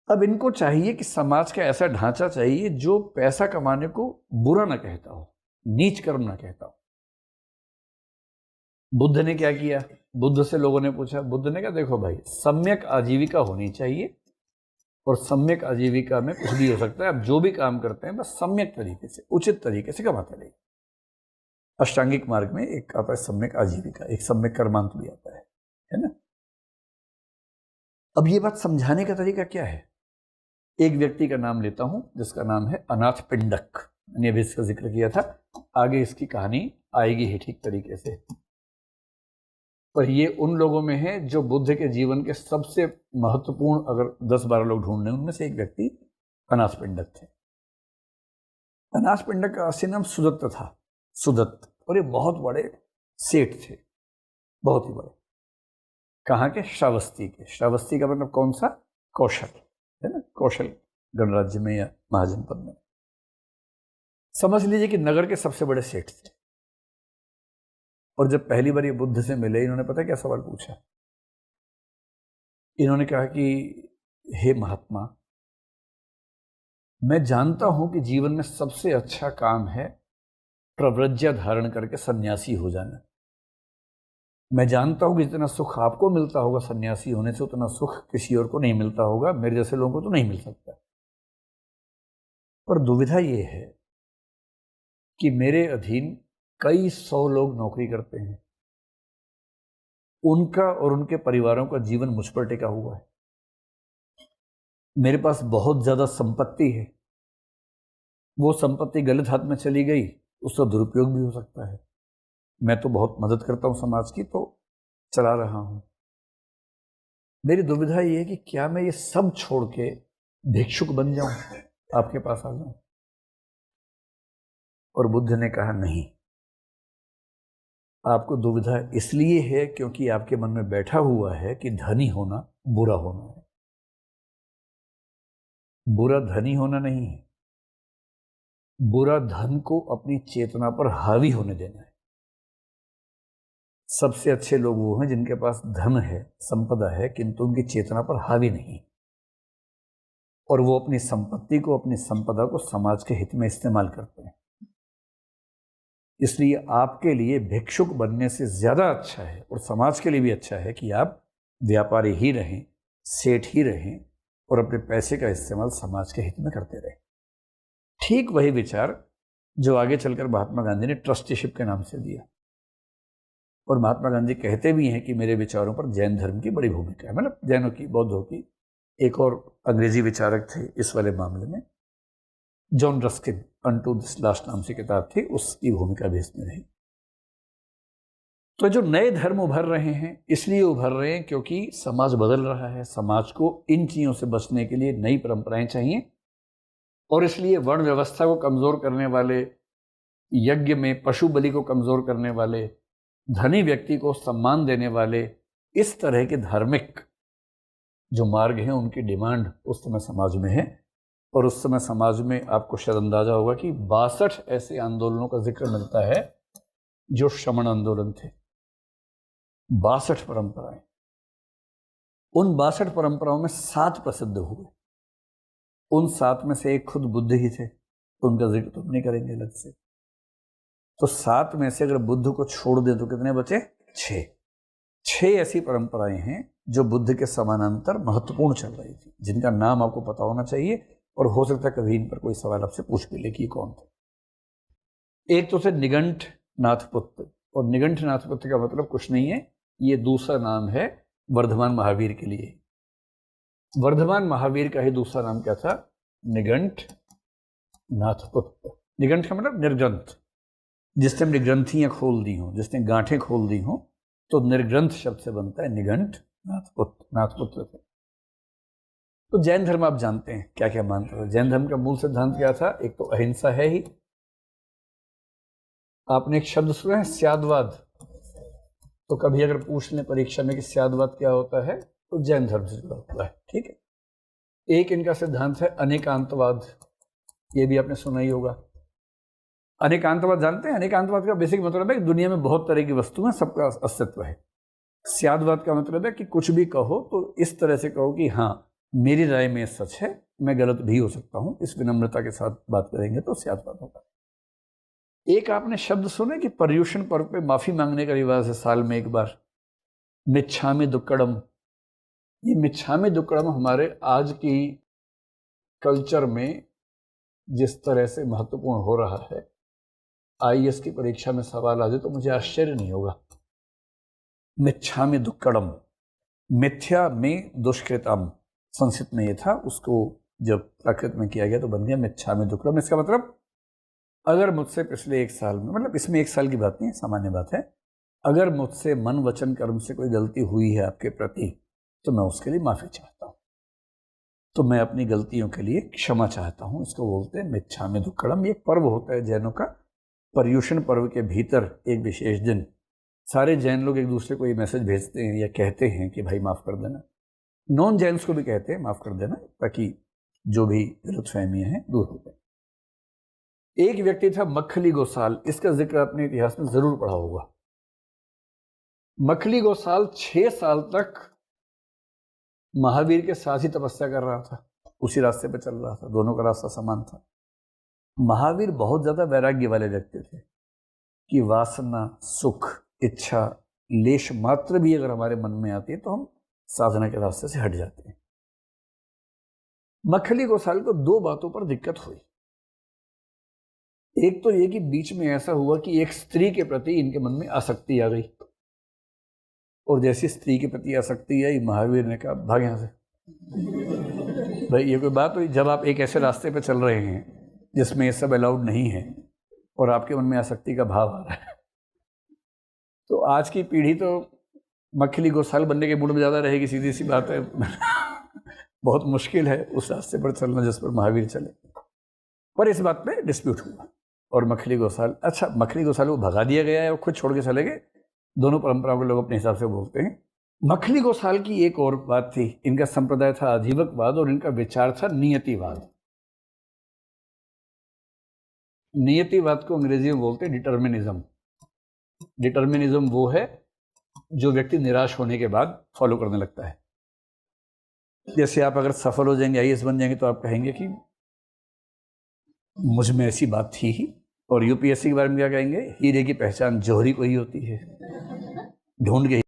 अब इनको चाहिए कि समाज का ऐसा ढांचा चाहिए जो पैसा कमाने को बुरा ना कहता हो, नीच कर्म ना कहता हो। बुद्ध ने क्या किया? बुद्ध से लोगों ने पूछा, बुद्ध ने कहा देखो भाई, सम्यक आजीविका होनी चाहिए, और सम्यक आजीविका में कुछ भी हो सकता है। आप जो भी काम करते हैं बस सम्यक तरीके से, उचित तरीके से कमाते रहिए। अष्टांगिक मार्ग में एक आता है सम्यक आजीविका, एक सम्यक कर्मांत भी आता है ना? अब ये बात समझाने का तरीका क्या है? एक व्यक्ति का नाम लेता हूं जिसका नाम है अनाथ पिंडक। मैंने अभी इसका जिक्र किया था, आगे इसकी कहानी आएगी ही ठीक तरीके से। पर ये उन लोगों में है जो बुद्ध के जीवन के सबसे महत्वपूर्ण, अगर 10-12 लोग ढूंढने, उनमें से एक व्यक्ति अनासपिंडक थे। अनासपिंडक का असली नाम सुदत्त था, सुदत्त। और ये बहुत बड़े सेठ थे, बहुत ही बड़े। कहाँ के? श्रावस्ती के। श्रावस्ती का मतलब कौन सा? कौशल, है ना, कौशल गणराज्य में या महाजनपद में। समझ लीजिए कि नगर के सबसे बड़े सेठ थे। और जब पहली बार ये बुद्ध से मिले, इन्होंने पता क्या सवाल पूछा? इन्होंने कहा कि हे महात्मा, मैं जानता हूं कि जीवन में सबसे अच्छा काम है प्रव्रज्या धारण करके सन्यासी हो जाना। मैं जानता हूं कि जितना सुख आपको मिलता होगा सन्यासी होने से, उतना सुख किसी और को नहीं मिलता होगा, मेरे जैसे लोगों को तो नहीं मिल सकता। पर दुविधा ये है कि मेरे अधीन कई 100 लोग नौकरी करते हैं, उनका और उनके परिवारों का जीवन मुझ पर टिका हुआ है। मेरे पास बहुत ज्यादा संपत्ति है, वो संपत्ति गलत हाथ में चली गई, उसका दुरुपयोग भी हो सकता है। मैं तो बहुत मदद करता हूं समाज की, तो चला रहा हूं। मेरी दुविधा ये है कि क्या मैं ये सब छोड़ के भिक्षुक बन जाऊं, आपके पास आ जाऊं? और बुद्ध ने कहा नहीं, आपको दुविधा इसलिए है क्योंकि आपके मन में बैठा हुआ है कि धनी होना बुरा होना है। बुरा धनी होना नहीं है, बुरा धन को अपनी चेतना पर हावी होने देना है। सबसे अच्छे लोग वो हैं जिनके पास धन है, संपदा है, किंतु उनकी चेतना पर हावी नहीं, और वो अपनी संपत्ति को, अपनी संपदा को समाज के हित में इस्तेमाल करते हैं। इसलिए आपके लिए भिक्षुक बनने से ज्यादा अच्छा है, और समाज के लिए भी अच्छा है, कि आप व्यापारी ही रहें, सेठ ही रहें, और अपने पैसे का इस्तेमाल समाज के हित में करते रहें। ठीक वही विचार जो आगे चलकर महात्मा गांधी ने ट्रस्टीशिप के नाम से दिया। और महात्मा गांधी कहते भी हैं कि मेरे विचारों पर जैन धर्म की बड़ी भूमिका है, मतलब जैनों की, बौद्धों की। एक और अंग्रेजी विचारक थे इस वाले मामले में, John Ruskin, unto this last नाम से किताब थी, उसकी भूमिका भी इसमें रही। तो जो नए धर्म उभर रहे हैं, इसलिए उभर रहे हैं क्योंकि समाज बदल रहा है, समाज को इन चीजों से बचने के लिए नई परंपराएं चाहिए। और इसलिए वर्ण व्यवस्था को कमजोर करने वाले, यज्ञ में पशु बलि को कमजोर करने वाले, धनी व्यक्ति को सम्मान देने वाले, इस तरह के धार्मिक जो मार्ग हैं, उनकी डिमांड उस समय समाज में है। और उस समय समाज में आपको शायद अंदाजा होगा कि 62 ऐसे आंदोलनों का जिक्र मिलता है जो श्रमण आंदोलन थे। 62 परंपराएं। उन 62 परंपराओं में 7 प्रसिद्ध हुए। उन 7 में से एक खुद बुद्ध ही थे, तो उनका जिक्र तो नहीं करेंगे अलग से। तो 7 में से अगर बुद्ध को छोड़ दें तो कितने बचे? 6 ऐसी परंपराएं हैं जो बुद्ध के समानांतर महत्वपूर्ण चल रही थी, जिनका नाम आपको पता होना चाहिए, और हो सकता है कभी इन पर कोई सवाल आपसे पूछ भी ले कि कौन थे। एक तो थे निगंठ नाथपुत्र, और निगंठ नाथपुत्र का मतलब कुछ नहीं है, ये दूसरा नाम है वर्धमान महावीर के लिए। वर्धमान महावीर का ही दूसरा नाम क्या था? निगंठ नाथपुत्र। निगंठ का मतलब निर्ग्रंथ, जिसने निर्ग्रंथियां खोल दी हों, जिसने गांठें खोल दी हों, तो निर्ग्रंथ शब्द से बनता है निगंठ नाथपुत्र, नाथपुत्र थे। तो जैन धर्म आप जानते हैं क्या क्या मानता था। जैन धर्म का मूल सिद्धांत क्या था? एक तो अहिंसा है ही। आपने एक शब्द सुना है स्यादवाद, तो कभी अगर पूछ लें परीक्षा में कि स्यादवाद क्या होता है, तो जैन धर्म से जुड़ा हुआ है, ठीक है। एक इनका सिद्धांत है अनेकांतवाद, ये भी आपने सुना ही होगा। अनेकांतवाद जानते हैं? अनेकांतवाद का बेसिक मतलब है कि दुनिया में बहुत तरह की वस्तुएं, सबका अस्तित्व है। स्यादवाद का मतलब है कि कुछ भी कहो तो इस तरह से कहो कि हाँ, मेरी राय में सच है, मैं गलत भी हो सकता हूं, इस विनम्रता के साथ बात करेंगे तो स्यादवाद होगा। एक आपने शब्द सुने कि पर्युषण पर्व पे माफी मांगने का रिवाज है साल में एक बार, मिच्छामि दुक्कड़म। ये मिच्छामि दुक्कड़म हमारे आज की कल्चर में जिस तरह से महत्वपूर्ण हो रहा है, आईएएस की परीक्षा में सवाल आ जाए तो मुझे आश्चर्य नहीं होगा। मिच्छामि दुक्कड़म, मिथ्या में दुष्कृतम, संस्कृत में ये था, उसको जब प्राकृत में किया गया तो बन गया मिच्छामि दुक्कड़म। इसका मतलब अगर मुझसे पिछले 1 साल में, मतलब इसमें 1 साल की बात नहीं है, सामान्य बात है, अगर मुझसे मन वचन कर्म से कोई गलती हुई है आपके प्रति तो मैं उसके लिए माफी चाहता हूं, तो मैं अपनी गलतियों के लिए क्षमा चाहता हूं। इसको बोलते हैं मिच्छामि दुक्कड़म। ये पर्व होता है जैनों का। पर्युषण पर्व के भीतर एक विशेष दिन सारे जैन लोग एक दूसरे को ये मैसेज भेजते हैं या कहते हैं कि भाई माफ कर देना। नॉन जैन्स को भी कहते हैं माफ कर देना, ताकि जो भी गलतफहमियां हैं दूर हो जाए। एक व्यक्ति था मखली गोसाल, इसका जिक्र आपने इतिहास में जरूर पढ़ा होगा। मखली गोसाल 6 साल तक महावीर के साथ ही तपस्या कर रहा था, उसी रास्ते पर चल रहा था, दोनों का रास्ता समान था। महावीर बहुत ज्यादा वैराग्य वाले व्यक्ति थे कि वासना, सुख, इच्छा लेश मात्र भी अगर हमारे मन में आती है तो हम साधना के रास्ते से हट जाते हैं। मखली गोसाल को 2 बातों पर दिक्कत हुई। एक तो ये कि बीच में ऐसा हुआ कि एक स्त्री के प्रति इनके मन में आसक्ति आ गई, और जैसी स्त्री के प्रति आसक्ति आई महावीर ने कहा भाग यहां से। भाई ये कोई बात हुई? जब आप एक ऐसे रास्ते पर चल रहे हैं जिसमें ये सब अलाउड नहीं है और आपके मन में आसक्ति का भाव आ रहा है, तो आज की पीढ़ी तो मखली गोसाल बनने के मूड में ज़्यादा रहेगी, सीधी सी बात है। बहुत मुश्किल है उस रास्ते पर चलना जिस पर महावीर चले। पर इस बात पे डिस्प्यूट हुआ और मखली गोसाल, अच्छा मखली गोसाल को भगा दिया गया है और खुद छोड़ के चले गए। दोनों परंपराओं के लोग अपने हिसाब से बोलते हैं। मखली गोसाल की एक और बात थी, इनका संप्रदाय था आजीवकवाद और इनका विचार था नियतिवाद। नियतिवाद को अंग्रेजी में बोलते हैं डिटर्मिनिज्म। डिटर्मिनिज्म वो है जो व्यक्ति निराश होने के बाद फॉलो करने लगता है। जैसे आप अगर सफल हो जाएंगे, आईएएस बन जाएंगे, तो आप कहेंगे कि मुझ में ऐसी बात थी ही। और यूपीएससी के बारे में क्या कहेंगे? हीरे की पहचान जौहरी को ही होती है, ढूंढ के